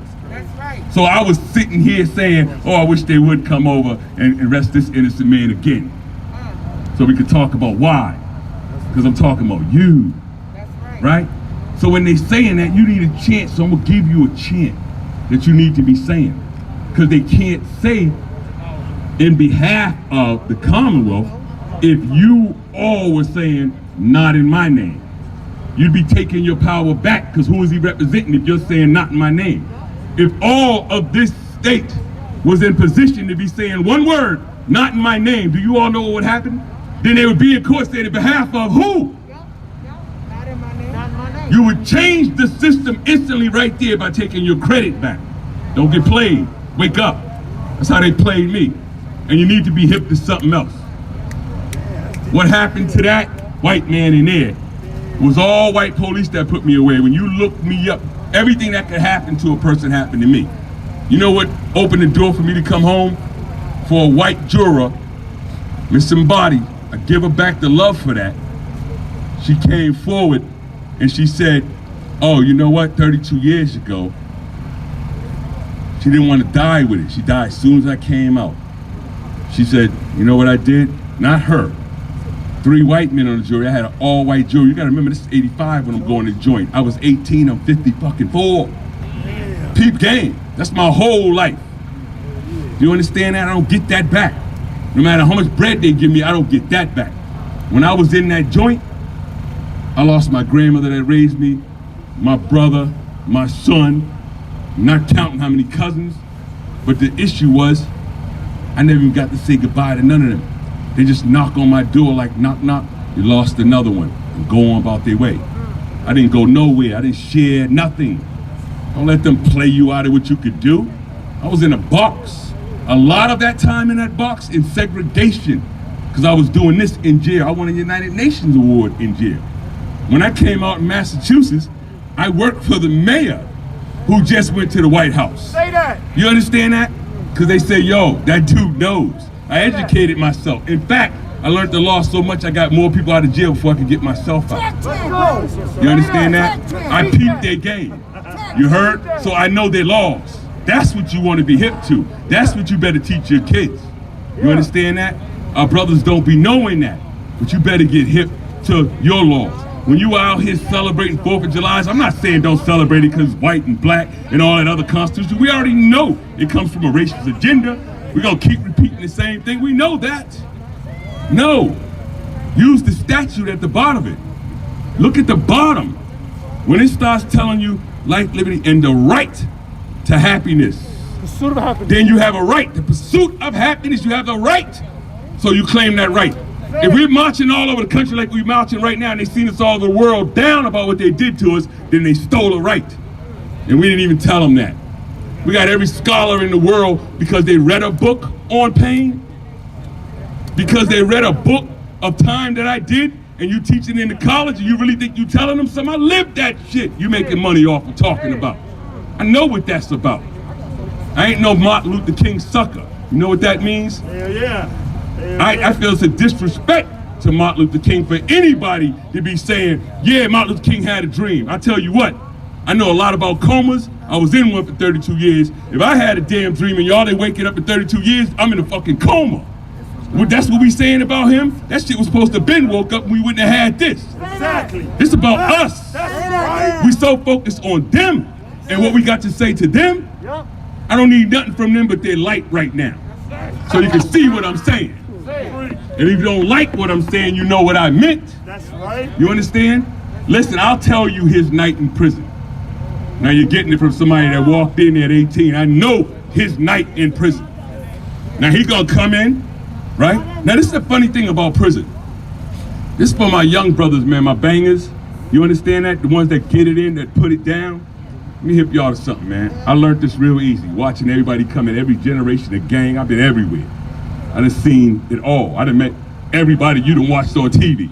So I was sitting here saying, oh, I wish they would come over and arrest this innocent man again. So we could talk about why. Because I'm talking about you, right? So when they saying that, you need a chant, so I'm gonna give you a chant that you need to be saying. Because they can't say in behalf of the Commonwealth if you all were saying, not in my name. You'd be taking your power back, because who is he representing if you're saying not in my name? If all of this state was in position to be saying one word, not in my name, do you all know what would happen? Then they would be in court saying in behalf of who? You would change the system instantly right there by taking your credit back. Don't get played, wake up. That's how they played me. And you need to be hip to something else. What happened to that white man in there? It was all white police that put me away. When you looked me up, everything that could happen to a person happened to me. You know what opened the door for me to come home? For a white juror, Miss Somebody, I give her back the love for that. She came forward and she said, oh, you know what, 32 years ago, She didn't want to die with it. She died as soon as I came out. She said, you know what I did? Not her. 3 white men on the jury. I had an all-white jury. You gotta remember, this is 85 when I'm going to joint. I was 18, I'm 54. Peep game. That's my whole life. You understand that? I don't get that back. No matter how much bread they give me, I don't get that back. When I was in that joint, I lost my grandmother that raised me, my brother, my son, not counting how many cousins. But the issue was, I never even got to say goodbye to none of them. They just knock on my door like knock, knock, you lost another one, and go on about their way. I didn't go nowhere, I didn't share nothing. Don't let them play you out of what you could do. I was in a box. A lot of that time in that box in segregation, because I was doing this in jail. I won a United Nations award in jail. When I came out in Massachusetts, I worked for the mayor who just went to the White House. Say that. You understand that? Because they say, yo, that dude knows. I educated myself. In fact, I learned the law so much I got more people out of jail before I could get myself out. You understand that? I peeped their game. You heard? So I know their laws. That's what you want to be hip to. That's what you better teach your kids. You understand that? Our brothers don't be knowing that. But you better get hip to your laws. When you out here celebrating 4th of July, I'm not saying don't celebrate it because it's white and black and all that other constitution. We already know it comes from a racist agenda. We're going to keep repeating the same thing. We know that. No. Use the statute at the bottom of it. Look at the bottom. When it starts telling you life, liberty, and the right to happiness, Pursuit of happiness. then you have a right. The pursuit of happiness, you have the right. So you claim that right. If we're marching all over the country like we're marching right now and they seen us all over the world down about what they did to us, then they stole a right. And we didn't even tell them that. We got every scholar in the world because they read a book on pain, because they read a book of time that I did, and you teaching in the college and you really think you telling them something? I lived that shit you making money off of talking about. I know what that's about. I ain't no Martin Luther King sucker. You know what that means? Hell yeah. I feel it's a disrespect to Martin Luther King for anybody to be saying, yeah, Martin Luther King had a dream. I tell you what, I know a lot about comas. I was in one for 32 years. If I had a damn dream and y'all ain't waking up in 32 years, I'm in a fucking coma. Well, that's what we saying about him? That shit was supposed to have been woke up and we wouldn't have had this. Exactly. This about us. Right. We so focused on them and what we got to say to them. Yep. I don't need nothing from them but their light right now. So you can see what I'm saying. And if you don't like what I'm saying, you know what I meant. That's right. You understand? Listen, I'll tell you his night in prison. Now you're getting it from somebody that walked in there at 18. I know his night in prison. Now he gonna come in, right? Now this is the funny thing about prison. This is for my young brothers, man, my bangers. You understand that? The ones that get it in, that put it down. Let me hip y'all to something, man. I learned this real easy, watching everybody come in, every generation of gang. I've been everywhere. I done seen it all. I done met everybody you done watched on TV.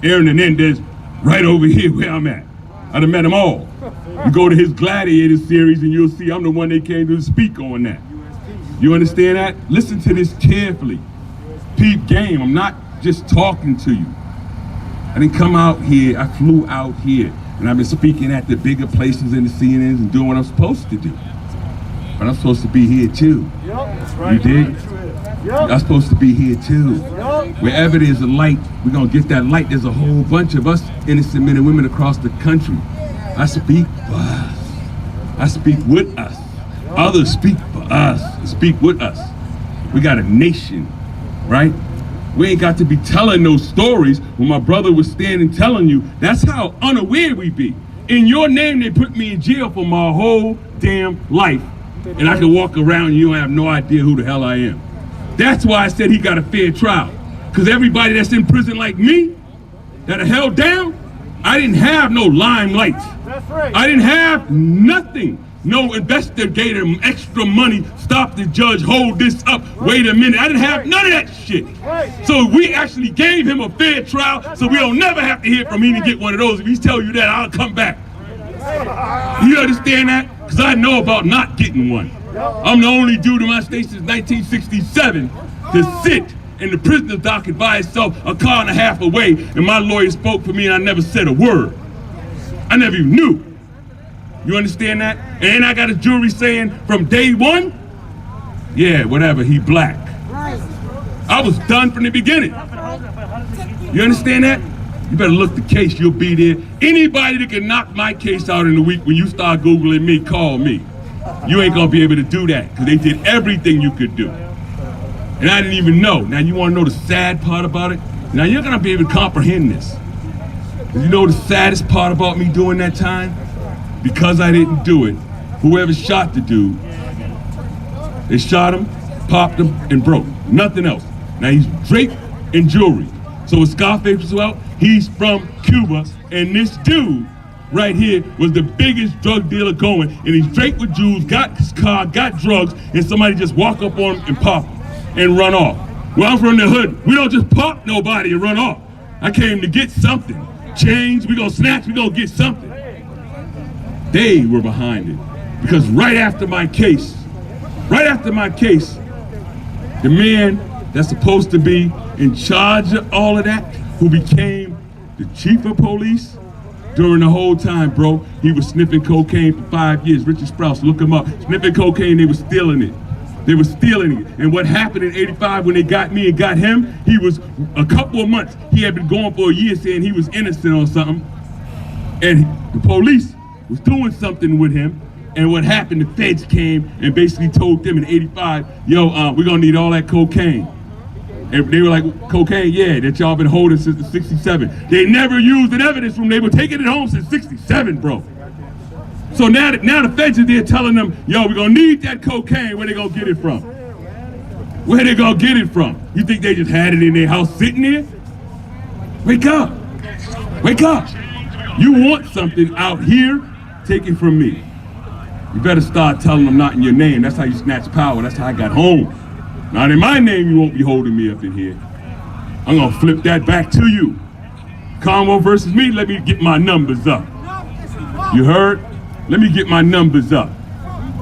Aaron Hernandez, right over here where I'm at. I done met them all. You go to his Gladiator series and you'll see I'm the one they came to speak on that. You understand that? Listen to this carefully. Peep game, I'm not just talking to you. I didn't come out here, I flew out here. And I've been speaking at the bigger places in the CNNs and doing what I'm supposed to do. But I'm supposed to be here too. Yep, that's right. You dig? Yep. I'm supposed to be here too. Yep. Wherever there's a light, we're gonna get that light. There's a whole bunch of us innocent men and women across the country. I speak for us. I speak with us. Others speak for us, speak with us. We got a nation, right? We ain't got to be telling those stories when my brother was standing telling you. That's how unaware we be. In your name, they put me in jail for my whole damn life. And I can walk around and you don't have no idea who the hell I am. That's why I said he got a fair trial. Because everybody that's in prison like me, that are held down, I didn't have no limelight. That's right. I didn't have nothing. No investigator, extra money, stop the judge, hold this up, wait a minute. I didn't have none of that shit. So we actually gave him a fair trial, so we don't never have to hear from him to get one of those. If he's telling you that, I'll come back. You understand that? Because I know about not getting one. I'm the only dude in my state since 1967 to sit in the prisoner's docket by itself a car and a half away, and my lawyer spoke for me and I never said a word. I never even knew. You understand that? And I got a jury saying from day one, yeah, whatever, he black. I was done from the beginning. You understand that? You better look the case, you'll be there. Anybody that can knock my case out in a week when you start Googling me, call me. You ain't gonna be able to do that, because they did everything you could do. And I didn't even know. Now you wanna know the sad part about it? Now you're gonna be able to comprehend this. You know the saddest part about me doing that time? Because I didn't do it, whoever shot the dude, they shot him, popped him, and broke. Nothing else. Now he's draped in jewelry. So with Scarface as well, he's from Cuba, and this dude right here was the biggest drug dealer going, and he's draped with jewels, got his car, got drugs, and somebody just walk up on him and pop him and run off. Well, I'm from the hood. We don't just pop nobody and run off. I came to get something. Change, we gonna snatch, we gonna get something. They were behind it. Because right after my case, the man that's supposed to be in charge of all of that, who became the chief of police, during the whole time, bro, he was sniffing cocaine for 5 years. Richard Sprouse, look him up. Sniffing cocaine, they were stealing it. They were stealing it. And what happened in '85 when they got me and got him, he was a couple of months. He had been going for a year saying he was innocent or something. And the police was doing something with him. And what happened, the feds came and basically told them in '85, yo, we're gonna need all that cocaine. And they were like, cocaine, yeah, that y'all been holding since the '67. They never used an evidence room. They were taking it home since '67, bro. So now the feds are there telling them, yo, we're gonna need that cocaine. Where they gonna get it from? Where they gonna get it from? You think they just had it in their house sitting there? Wake up. Wake up. You want something out here, take it from me. You better start telling them not in your name. That's how you snatch power. That's how I got home. Not in my name, you won't be holding me up in here. I'm gonna flip that back to you. Convo versus me, let me get my numbers up. You heard? Let me get my numbers up.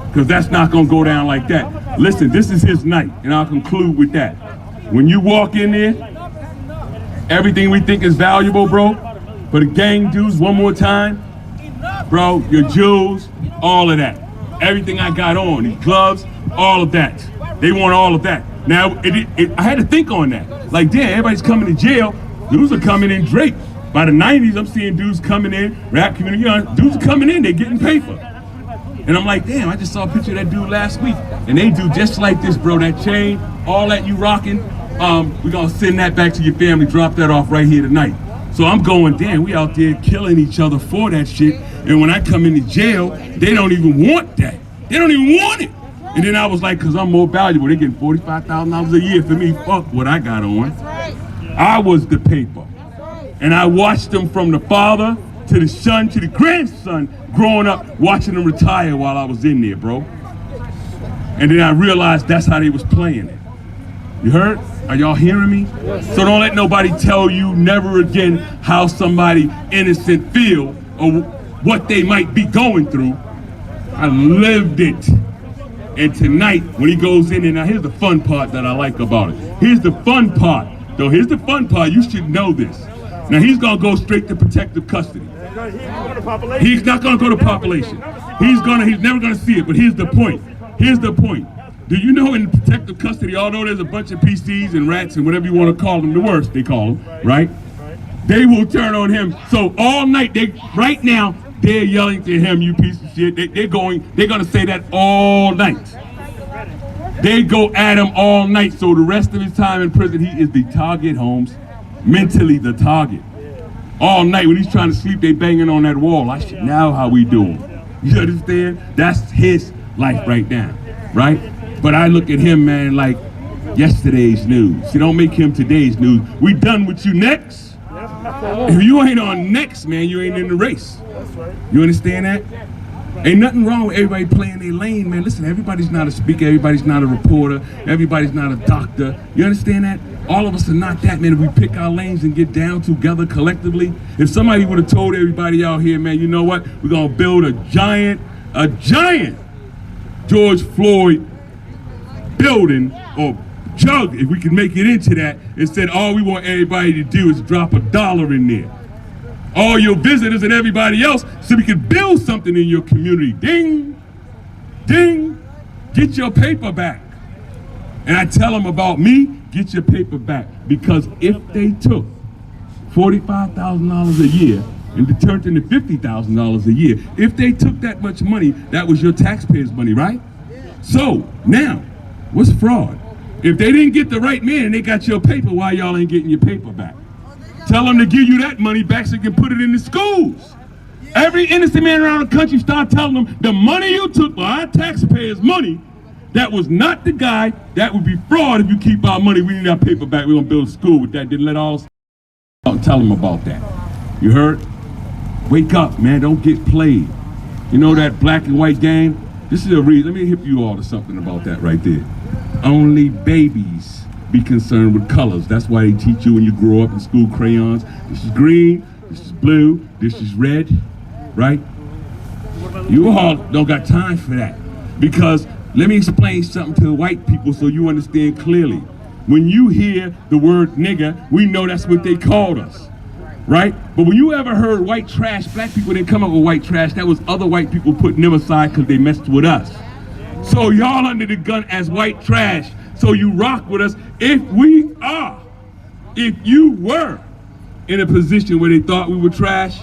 Because that's not gonna go down like that. Listen, this is his night, and I'll conclude with that. When you walk in there, everything we think is valuable, bro, for the gang dudes, one more time, bro, your jewels, all of that. Everything I got on, these gloves, all of that. They want all of that. Now, I had to think on that. Like, damn, everybody's coming to jail. Dudes are coming in draped. By the 90s, I'm seeing dudes coming in, rap community, dudes are coming in, they're getting paper. And I'm like, damn, I just saw a picture of that dude last week. And they do just like this, bro, that chain, all that you rocking, we're gonna send that back to your family, drop that off right here tonight. So I'm going, damn, we out there killing each other for that shit. And when I come into jail, they don't even want that. They don't even want it. And then I was like, cause I'm more valuable, they getting $45,000 a year for me, fuck what I got on. I was the paper. And I watched them from the father to the son to the grandson growing up, watching them retire while I was in there, bro. And then I realized that's how they was playing it. You heard? Are y'all hearing me? So don't let nobody tell you never again how somebody innocent feel or what they might be going through. I lived it. And tonight, when he goes in there, now here's the fun part that I like about it. Here's the fun part. Though here's the fun part, you should know this. Now he's gonna go straight to protective custody. He's not gonna go to population. He's never gonna see it, but here's the point. Here's the point. Do you know in protective custody, although there's a bunch of PCs and rats and whatever you wanna call them, the worst they call them, right? They will turn on him. So all night, right now, they're yelling to him, you piece of shit. They're gonna say that all night. They go at him all night, so the rest of his time in prison, he is the target, Holmes. Mentally the target. All night when he's trying to sleep, they banging on that wall. I should know how we doing. You understand? That's his life right now, right? But I look at him, man, like yesterday's news. See, don't make him today's news. We done with you next. If you ain't on next, man, you ain't in the race. You understand that? Ain't nothing wrong with everybody playing their lane, man. Listen, everybody's not a speaker, everybody's not a reporter, everybody's not a doctor. You understand that? All of us are not that, man. If we pick our lanes and get down together collectively, if somebody would have told everybody out here, man, you know what? We're gonna build a giant George Floyd building or jug, if we can make it into that, and said all we want everybody to do is drop $1 in there. all your visitors and everybody else so we can build something in your community. Ding, ding, get your paper back. And I tell them about me, get your paper back. Because if they took $45,000 a year and it turned into $50,000 a year, if they took that much money, that was your taxpayers' money, right? So now, what's fraud? If they didn't get the right man and they got your paper, why y'all ain't getting your paper back? Tell them to give you that money back so you can put it in the schools. Every innocent man around the country start telling them the money you took for our taxpayers' money, that was not the guy. That would be fraud if you keep our money. We need our paper back. We're going to build a school with that. Didn't let all tell them about that. You heard? Wake up, man. Don't get played. You know that black and white game? This is a reason. Let me hip you all to something about that right there. Only babies be concerned with colors. That's why they teach you when you grow up in school crayons. This is green, this is blue, this is red, right? You all don't got time for that. Because let me explain something to the white people so you understand clearly. When you hear the word nigger, we know that's what they called us, right? But when you ever heard white trash, black people didn't come up with white trash. That was other white people putting them aside because they messed with us. So y'all under the gun as white trash. So you rock with us. If you were in a position where they thought we were trash,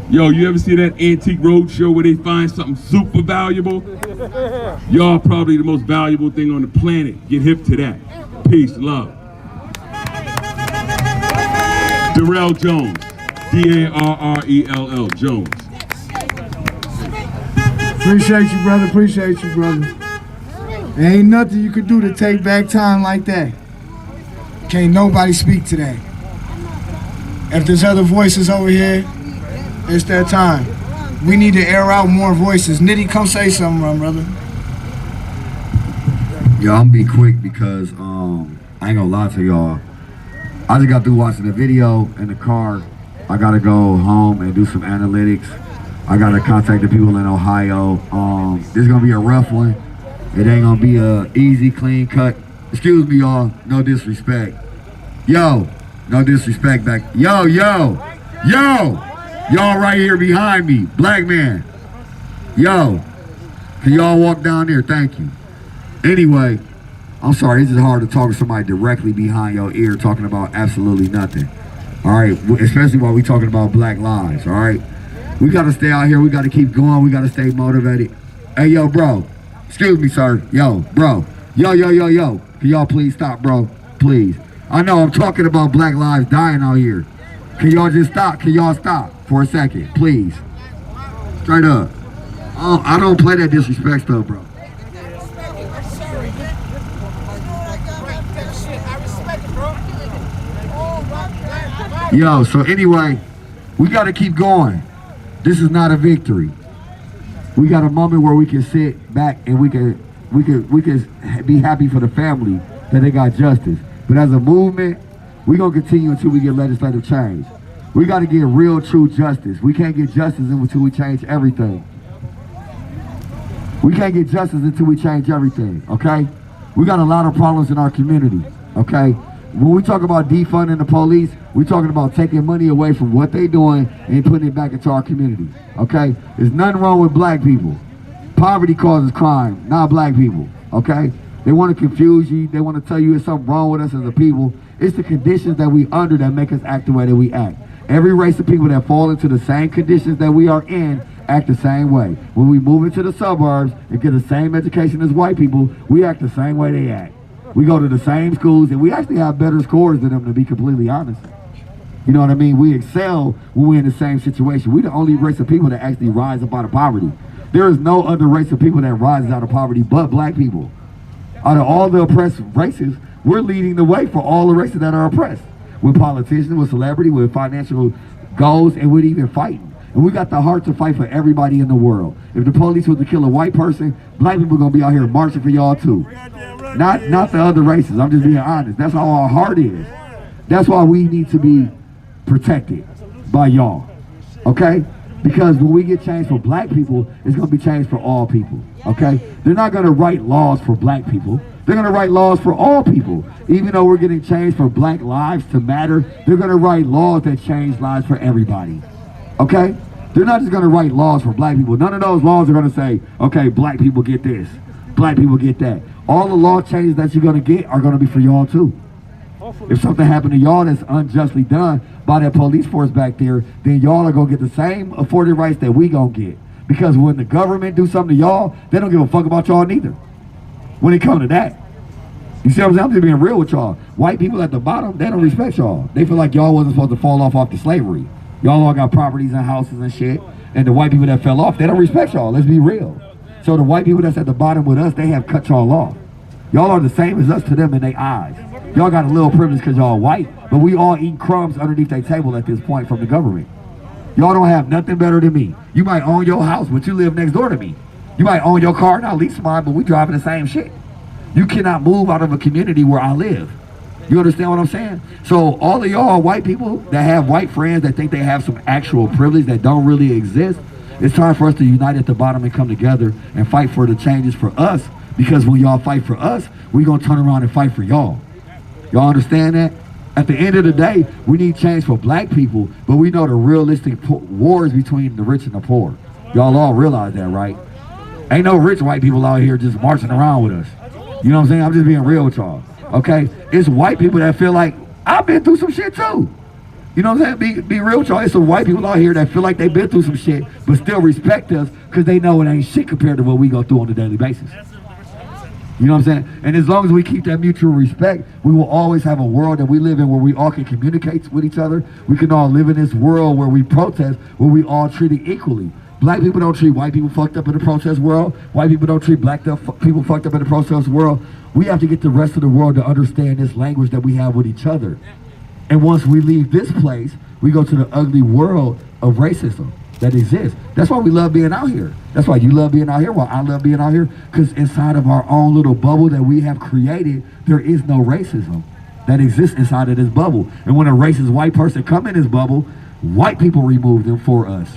yo, you ever see that Antique Roadshow where they find something super valuable? Y'all probably the most valuable thing on the planet. Get hip to that. Peace, love. Darrell Jones, D-A-R-R-E-L-L, Jones. Appreciate you, brother. Appreciate you, brother. There ain't nothing you could do to take back time like that. Can't nobody speak to that. If there's other voices over here, it's their time. We need to air out more voices. Nitty, come say something, my brother. Yo, I'm gonna be quick because I ain't gonna lie to y'all. I just got through watching the video in the car. I gotta go home and do some analytics. I gotta contact the people in Ohio. This is gonna be a rough one. It ain't gonna be a easy, clean cut. Excuse me, y'all. No disrespect. Yo, no disrespect back. Yo. Y'all right here behind me. Black man. Yo, can y'all walk down there? Thank you. Anyway, I'm sorry. It's just hard to talk to somebody directly behind your ear talking about absolutely nothing. All right, especially while we talking about black lives. All right. We got to stay out here. We got to keep going. We got to stay motivated. Hey, yo, bro. Excuse me, sir. Yo, bro. Yo. Can y'all please stop, bro? Please. I know I'm talking about black lives dying out here. Can y'all just stop? Can y'all stop for a second, please? Straight up. Oh, I don't play that disrespect stuff, bro. Yo, so anyway, we got to keep going. This is not a victory. We got a moment where we can sit back and we can be happy for the family that they got justice. But as a movement, we're gonna continue until we get legislative change. We got to get real, true justice. We can't get justice until we change everything. We can't get justice until we change everything, okay? We got a lot of problems in our community, okay? When we talk about defunding the police, we're talking about taking money away from what they're doing and putting it back into our community, okay? There's nothing wrong with black people. Poverty causes crime, not black people, okay? They want to confuse you. They want to tell you there's something wrong with us as a people. It's the conditions that we under that make us act the way that we act. Every race of people that fall into the same conditions that we are in act the same way. When we move into the suburbs and get the same education as white people, we act the same way they act. We go to the same schools and we actually have better scores than them, to be completely honest. You know what I mean? We excel when we're in the same situation. We're the only race of people that actually rise up out of poverty. There is no other race of people that rises out of poverty but black people. Out of all the oppressed races, we're leading the way for all the races that are oppressed. With politicians, with celebrity, with financial goals, and with even fighting. And we got the heart to fight for everybody in the world. If the police was to kill a white person, black people are gonna be out here marching for y'all too. Not the other races, I'm just being honest. That's how our heart is. That's why we need to be protected by y'all, okay? Because when we get change for black people, it's going to be change for all people, okay? They're not going to write laws for black people. They're going to write laws for all people. Even though we're getting change for black lives to matter, they're going to write laws that change lives for everybody, okay? They're not just going to write laws for black people. None of those laws are going to say, okay, black people get this, black people get that. All the law changes that you're going to get are going to be for y'all too. If something happened to y'all that's unjustly done by that police force back there, then y'all are going to get the same afforded rights that we going to get. Because when the government do something to y'all, they don't give a fuck about y'all neither. When it comes to that. You see what I'm saying? I'm just being real with y'all. White people at the bottom, they don't respect y'all. They feel like y'all wasn't supposed to fall off the slavery. Y'all all got properties and houses and shit. And the white people that fell off, they don't respect y'all. Let's be real. So the white people that's at the bottom with us, they have cut y'all off. Y'all are the same as us to them in their eyes. Y'all got a little privilege because y'all white, but we all eat crumbs underneath their table at this point from the government. Y'all don't have nothing better than me. You might own your house, but you live next door to me. You might own your car, not lease mine, but we driving the same shit. You cannot move out of a community where I live. You understand what I'm saying? So all of y'all white people that have white friends that think they have some actual privilege that don't really exist, it's time for us to unite at the bottom and come together and fight for the changes for us. Because when y'all fight for us, we gonna turn around and fight for y'all. Y'all understand that? At the end of the day, we need change for black people, but we know the realistic wars between the rich and the poor. Y'all all realize that, right? Ain't no rich white people out here just marching around with us. You know what I'm saying? I'm just being real with y'all, okay? It's white people that feel like, I've been through some shit too. You know what I'm saying? Be real with y'all. It's some white people out here that feel like they've been through some shit, but still respect us because they know it ain't shit compared to what we go through on a daily basis. You know what I'm saying? And as long as we keep that mutual respect, we will always have a world that we live in where we all can communicate with each other. We can all live in this world where we protest, where we all treated equally. Black people don't treat white people fucked up in the protest world. White people don't treat black people fucked up in the protest world. We have to get the rest of the world to understand this language that we have with each other. And once we leave this place, we go to the ugly world of racism that exists. That's why we love being out here. That's why you love being out here, why I love being out here, because inside of our own little bubble that we have created, there is no racism that exists inside of this bubble. And when a racist white person come in this bubble, white people remove them for us.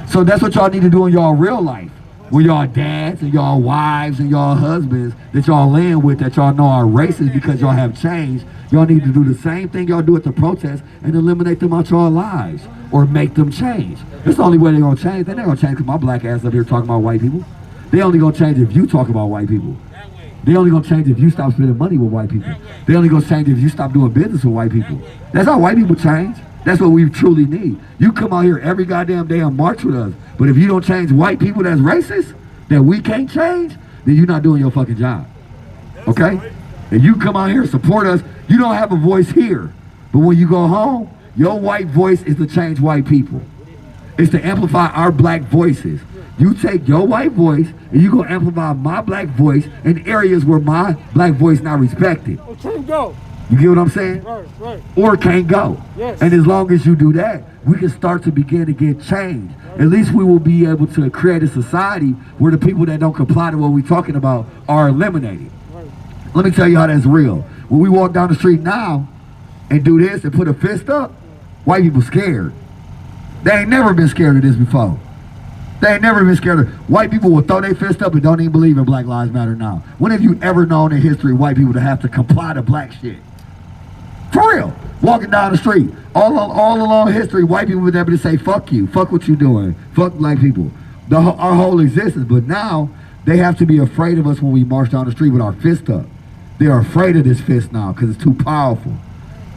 So that's what y'all need to do in y'all real life. With y'all dads and y'all wives and y'all husbands that y'all laying with that y'all know are racist because y'all have changed, y'all need to do the same thing y'all do at the protest and eliminate them out y'all lives or make them change. That's the only way they're gonna change. They're not gonna change because my black ass up here talking about white people. They only gonna change if you talk about white people. They only gonna change if you stop spending money with white people. They only gonna change if you stop doing business with white people. That's how white people change. That's what we truly need. You come out here every goddamn day and march with us, but if you don't change white people that's racist, that we can't change, then you're not doing your fucking job, okay? And you come out here and support us, you don't have a voice here, but when you go home, your white voice is to change white people. It's to amplify our black voices. You take your white voice and you go amplify my black voice in areas where my black voice not respected. It can't go. You get what I'm saying? Right, right. Or it can't go. Yes. And as long as you do that, we can start to begin to get change. Right. At least we will be able to create a society where the people that don't comply to what we're talking about are eliminated. Right. Let me tell you how that's real. When we walk down the street now and do this and put a fist up, white people scared. They ain't never been scared of this before. They ain't never been scared of. White people will throw their fist up and don't even believe in Black Lives Matter now. When have you ever known in history white people to have to comply to black shit? For real. Walking down the street. All along history, white people were able to say, fuck you, fuck what you doing, fuck black people. Our whole existence. But now, they have to be afraid of us when we march down the street with our fist up. They're afraid of this fist now because it's too powerful.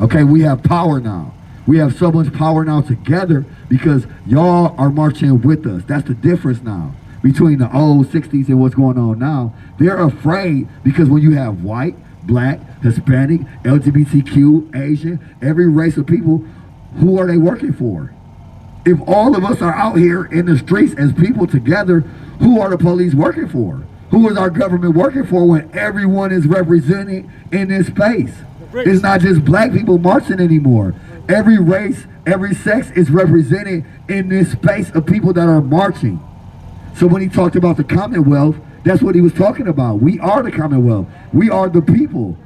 Okay, we have power now. We have so much power now together because y'all are marching with us. That's the difference now between the old 60s and what's going on now. They're afraid because when you have white, black, Hispanic, LGBTQ, Asian, every race of people, who are they working for? If all of us are out here in the streets as people together, who are the police working for? Who is our government working for when everyone is represented in this space? It's not just black people marching anymore. Every race, every sex is represented in this space of people that are marching. So when he talked about the Commonwealth, that's what he was talking about. We are the Commonwealth. We are the people.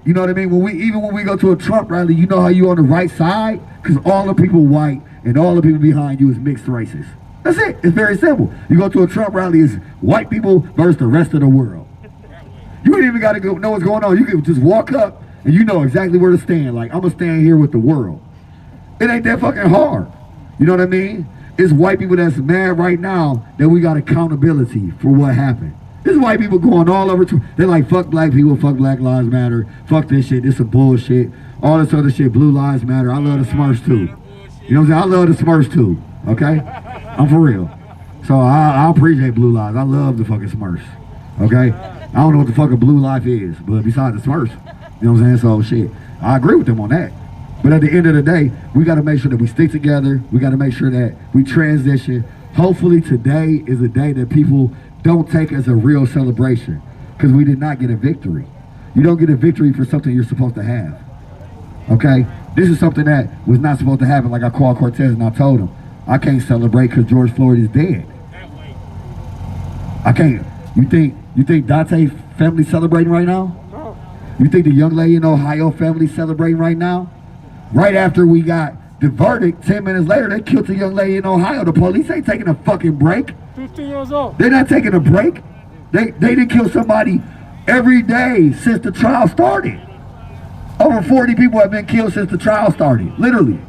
You know what I mean? Even when we go to a Trump rally, you know how you on the right side? Because all the people white and all the people behind you is mixed races. That's it. It's very simple. You go to a Trump rally, it's white people versus the rest of the world. You ain't even got to know what's going on. You can just walk up and you know exactly where to stand. Like, I'm going to stand here with the world. It ain't that fucking hard. You know what I mean? It's white people that's mad right now that we got accountability for what happened. There's white people going all over. They're like, fuck black people, fuck Black Lives Matter, fuck this shit, this some bullshit, all this other shit, Blue Lives Matter. I love the Smurfs too. You know what I'm saying? I love the Smurfs too, okay? I'm for real. So I appreciate Blue Lives. I love the fucking Smurfs, okay? I don't know what the fuck a blue life is, but besides the Smurfs, you know what I'm saying? So shit, I agree with them on that. But at the end of the day, we got to make sure that we stick together. We got to make sure that we transition. Hopefully today is a day that people don't take as a real celebration, because we did not get a victory. You don't get a victory for something you're supposed to have, okay? This is something that was not supposed to happen. Like I called Cortez and I told him, I can't celebrate because George Floyd is dead. I can't. You think Daunte family celebrating right now? You think the young lady in Ohio family celebrating right now? Right after we got the verdict, 10 minutes later, they killed the young lady in Ohio. The police ain't taking a fucking break. 15 years old. They're not taking a break. They didn't kill somebody every day since the trial started. Over 40 people have been killed since the trial started. Literally.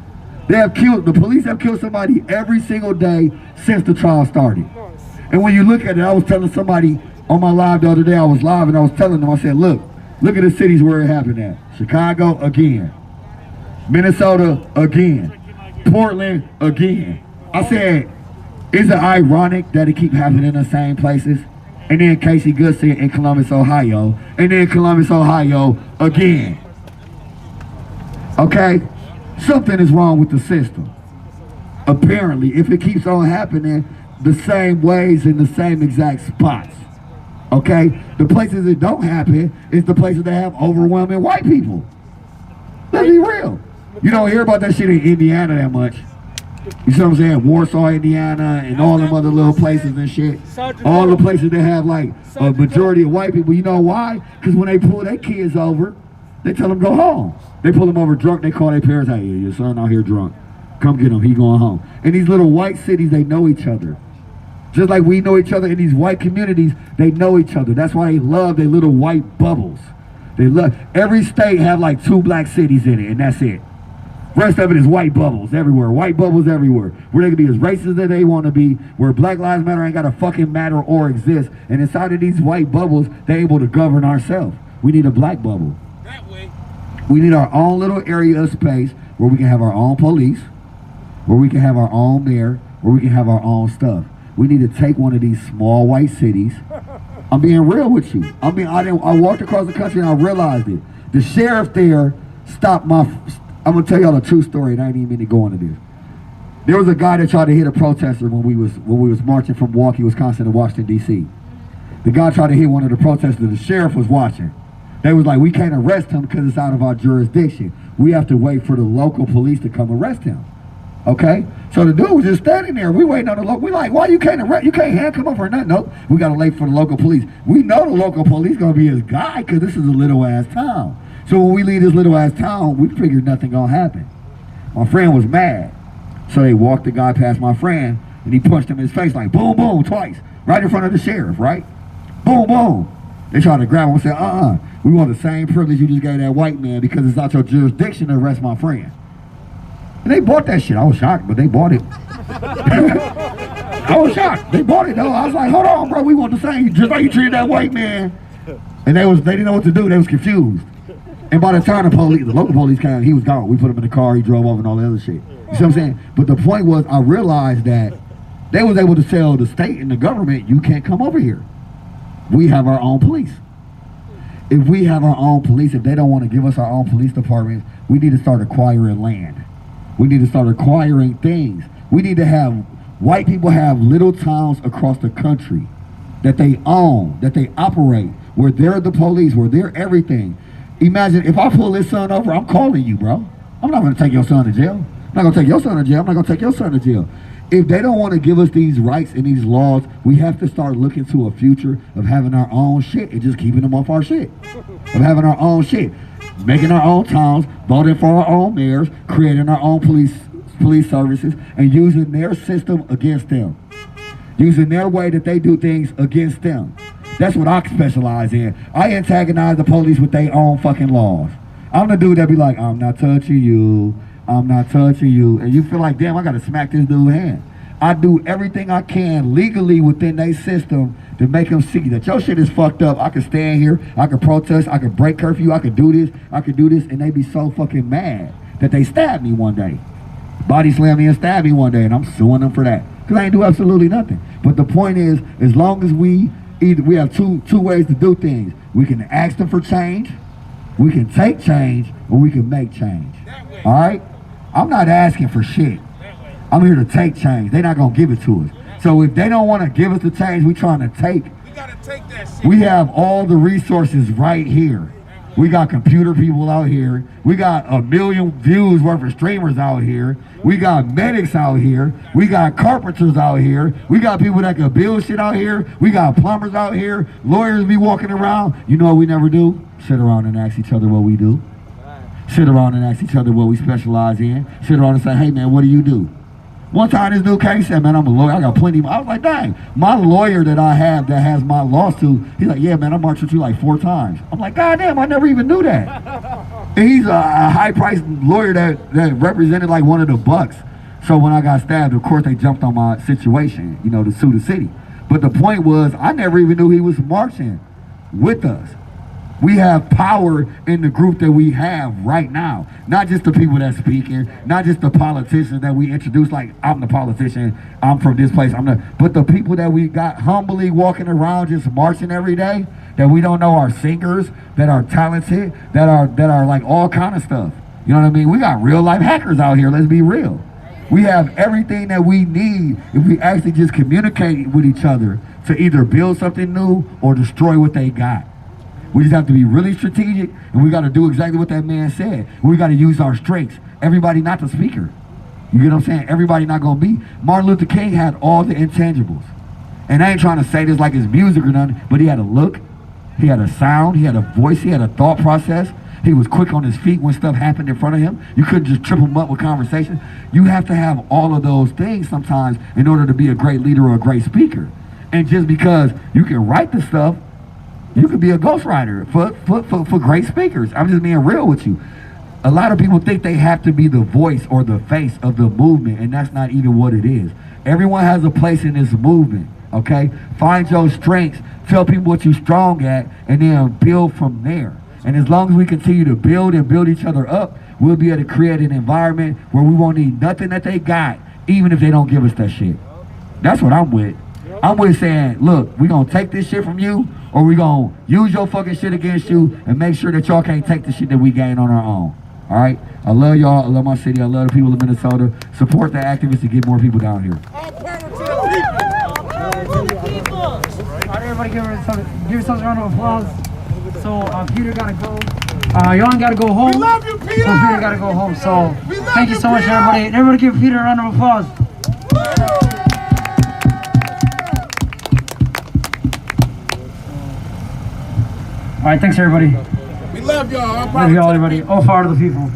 The police have killed somebody every single day since the trial started. And when you look at it, I was telling somebody on my live the other day, I was live and I was telling them, I said, look at the cities where it happened at. Chicago, again. Minnesota, again. Portland, again. I said, is it ironic that it keep happening in the same places? And then Casey Goodson in Columbus, Ohio. And then Columbus, Ohio, again. Okay? Something is wrong with the system. Apparently, if it keeps on happening the same ways in the same exact spots. Okay? The places that don't happen is the places that have overwhelming white people. Let's be real. You don't hear about that shit in Indiana that much. You see what I'm saying? Warsaw, Indiana, and all them other little places and shit. All the places that have like a majority of white people. You know why? Because when they pull their kids over, they tell them go home. They pull them over drunk, they call their parents, hey, your son out here drunk. Come get him, he going home. In these little white cities, they know each other. Just like we know each other in these white communities, they know each other. That's why they love their little white bubbles. They love, every state have like 2 black cities in it, and that's it. Rest of it is white bubbles everywhere, white bubbles everywhere, where they can be as racist as they want to be, where Black Lives Matter ain't got to fucking matter or exist. And inside of these white bubbles, they're able to govern ourselves. We need a black bubble. That way. We need our own little area of space where we can have our own police, where we can have our own mayor, where we can have our own stuff. We need to take one of these small white cities. I'm being real with you. I walked across the country and I realized it. The sheriff there stopped I'm gonna tell y'all a true story, and I ain't even mean to go into this. There was a guy that tried to hit a protester when we was marching from Milwaukee, Wisconsin to Washington, D.C. The guy tried to hit one of the protesters. The sheriff was watching. They was like, we can't arrest him because it's out of our jurisdiction. We have to wait for the local police to come arrest him. Okay? So the dude was just standing there. We waiting on the local. We like, why you can't arrest? You can't handcuff him for nothing. Nope. We gotta wait for the local police. We know the local police gonna be his guy because this is a little ass town. So when we leave this little ass town, we figured nothing gonna happen. My friend was mad. So they walked the guy past my friend and he punched him in his face like boom, boom, twice. Right in front of the sheriff, right? Boom, boom. They tried to grab him and say, we want the same privilege you just gave that white man because it's out your jurisdiction to arrest my friend. And they bought that shit. I was shocked, but they bought it. I was shocked. They bought it though. I was like, hold on, bro, we want the same, just like you treated that white man. And they didn't know what to do. They was confused. And by the time the local police came, he was gone. We put him in the car, he drove off and all that other shit. You see what I'm saying? But the point was, I realized that they was able to tell the state and the government, you can't come over here. We have our own police. If we have our own police, if they don't want to give us our own police departments, we need to start acquiring land. We need to start acquiring things. We need to have, white people have little towns across the country that they own, that they operate, where they're the police, where they're everything. Imagine if I pull this son over, I'm calling you, bro. I'm not gonna take your son to jail. I'm not gonna take your son to jail. I'm not gonna take your son to jail. If they don't want to give us these rights and these laws, we have to start looking to a future of having our own shit and just keeping them off our shit. Of having our own shit. Making our own towns, voting for our own mayors, creating our own police police services and using their system against them. Using their way that they do things against them. That's what I specialize in. I antagonize the police with their own fucking laws. I'm the dude that be like, I'm not touching you. I'm not touching you. And you feel like, damn, I gotta smack this dude's hand. I do everything I can legally within their system to make them see that your shit is fucked up. I can stand here, I can protest, I can break curfew, I can do this, and they be so fucking mad that they stab me one day. Body slam me and stab me one day, and I'm suing them for that. Because I ain't do absolutely nothing. But the point is, as long as we have two ways to do things. We can ask them for change, we can take change, or we can make change. All right? I'm not asking for shit. I'm here to take change. They're not gonna give it to us. So if they don't want to give us the change we trying to take, we gotta take that shit. We have all the resources right here. We got computer people out here. We got 1 million views worth of streamers out here. We got medics out here. We got carpenters out here. We got people that can build shit out here. We got plumbers out here. Lawyers be walking around. You know what we never do? Sit around and ask each other what we do. Sit around and ask each other what we specialize in. Sit around and say, hey man, what do you do? One time this dude came, he said, man, I'm a lawyer. I got plenty. I was like, dang, my lawyer that I have that has my lawsuit, he's like, yeah, man, I marched with you like 4 times. I'm like, God damn, I never even knew that. And he's a high-priced lawyer that represented like one of the bucks. So when I got stabbed, of course, they jumped on my situation, you know, to sue the city. But the point was, I never even knew he was marching with us. We have power in the group that we have right now. Not just the people that's speaking, not just the politicians that we introduce, like I'm the politician, I'm from this place, but the people that we got humbly walking around just marching every day, that we don't know are singers, that are talented, that are like all kind of stuff. You know what I mean? We got real life hackers out here, let's be real. We have everything that we need if we actually just communicate with each other to either build something new or destroy what they got. We just have to be really strategic, and we got to do exactly what that man said. We got to use our strengths. Everybody not the speaker. You get what I'm saying? Everybody not going to be. Martin Luther King had all the intangibles. And I ain't trying to say this like it's music or nothing, but he had a look, he had a sound, he had a voice, he had a thought process. He was quick on his feet when stuff happened in front of him. You couldn't just trip him up with conversation. You have to have all of those things sometimes in order to be a great leader or a great speaker. And just because you can write the stuff, you could be a ghostwriter for great speakers. I'm just being real with you. A lot of people think they have to be the voice or the face of the movement, and that's not even what it is. Everyone has a place in this movement, okay? Find your strengths, tell people what you're strong at, and then build from there. And as long as we continue to build and build each other up, we'll be able to create an environment where we won't need nothing that they got, even if they don't give us that shit. That's what I'm with. I'm with saying, look, we're going to take this shit from you, or we're going to use your fucking shit against you and make sure that y'all can't take the shit that we gain on our own. All right? I love y'all. I love my city. I love the people of Minnesota. Support the activists to get more people down here. All right, everybody give yourselves a round of applause. So Peter got to go. Jan got to go home. We love you, Peter. So Peter got to go home. So thank you so much, everybody. Everybody give Peter a round of applause. All right, thanks everybody. We love y'all. Love y'all, everybody. All far to the people.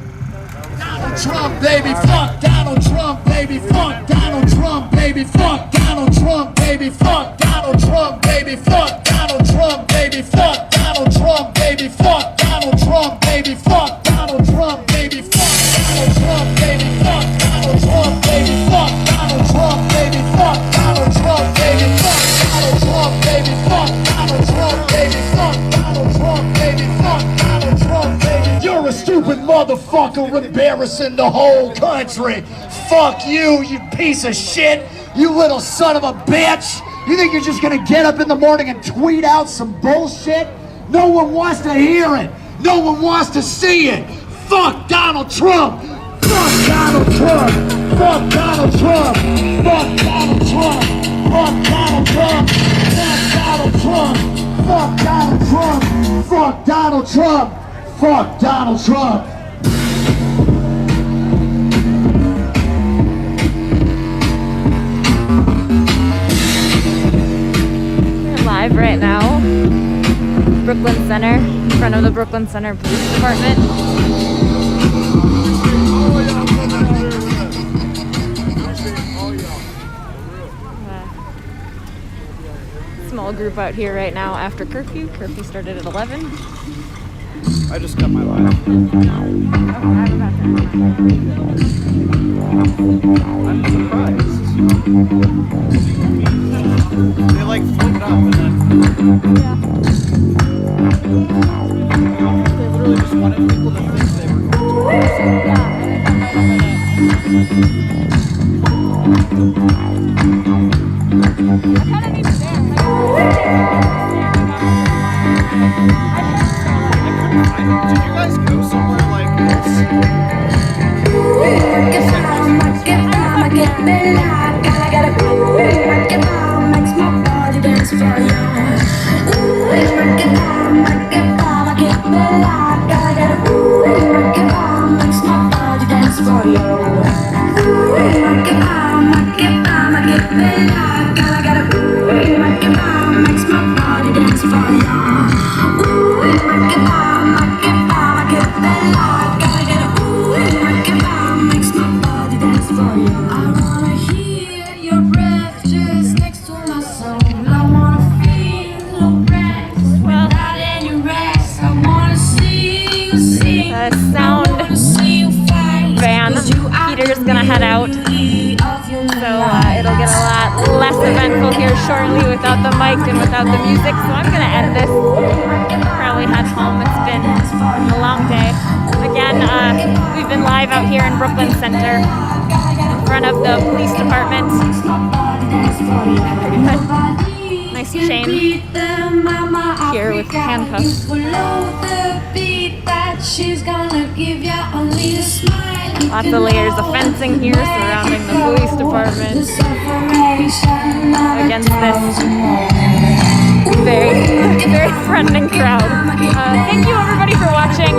Donald Trump, baby, fuck Donald Trump, baby, fuck Donald Trump, baby, fuck Donald Trump, baby, fuck Donald Trump, baby, fuck Donald Trump, baby, fuck Donald Trump, baby, fuck Donald Trump, baby, fuck Donald Trump, baby, fuck Donald Trump, baby, fuck Donald Trump, baby, fuck Donald Trump, baby, fuck Donald Trump, baby, fuck Donald Trump, baby, fuck Donald Trump, baby, fuck Donald Trump, baby, fuck Donald Trump, baby. You're a stupid motherfucker, embarrassing the whole country. Fuck you, you piece of shit. You little son of a bitch. You think you're just gonna get up in the morning and tweet out some bullshit? No one wants to hear it. No one wants to see it. Fuck Donald Trump. Fuck Donald Trump. Fuck Donald Trump. Fuck Donald Trump. Fuck Donald Trump. Fuck Donald Trump. Fuck Donald Trump. Fuck Donald Trump. Fuck Donald Trump. We're live right now, Brooklyn Center, in front of the Brooklyn Center Police Department. Small group out here right now after curfew. Curfew started at 11. I just got my life. I'm surprised. They like floated up and then... They literally just wanted people to think they were going to Did you guys go somewhere like this? Gonna head out, so it'll get a lot less eventful here shortly without the mic and without the music, so I'm gonna end this, probably head home. It's been a long day. Again, we've been live out here in Brooklyn Center in front of the police department. Nice chain here with handcuffs. Lots of layers of fencing here surrounding the police department against this very, very threatening crowd. Thank you everybody for watching.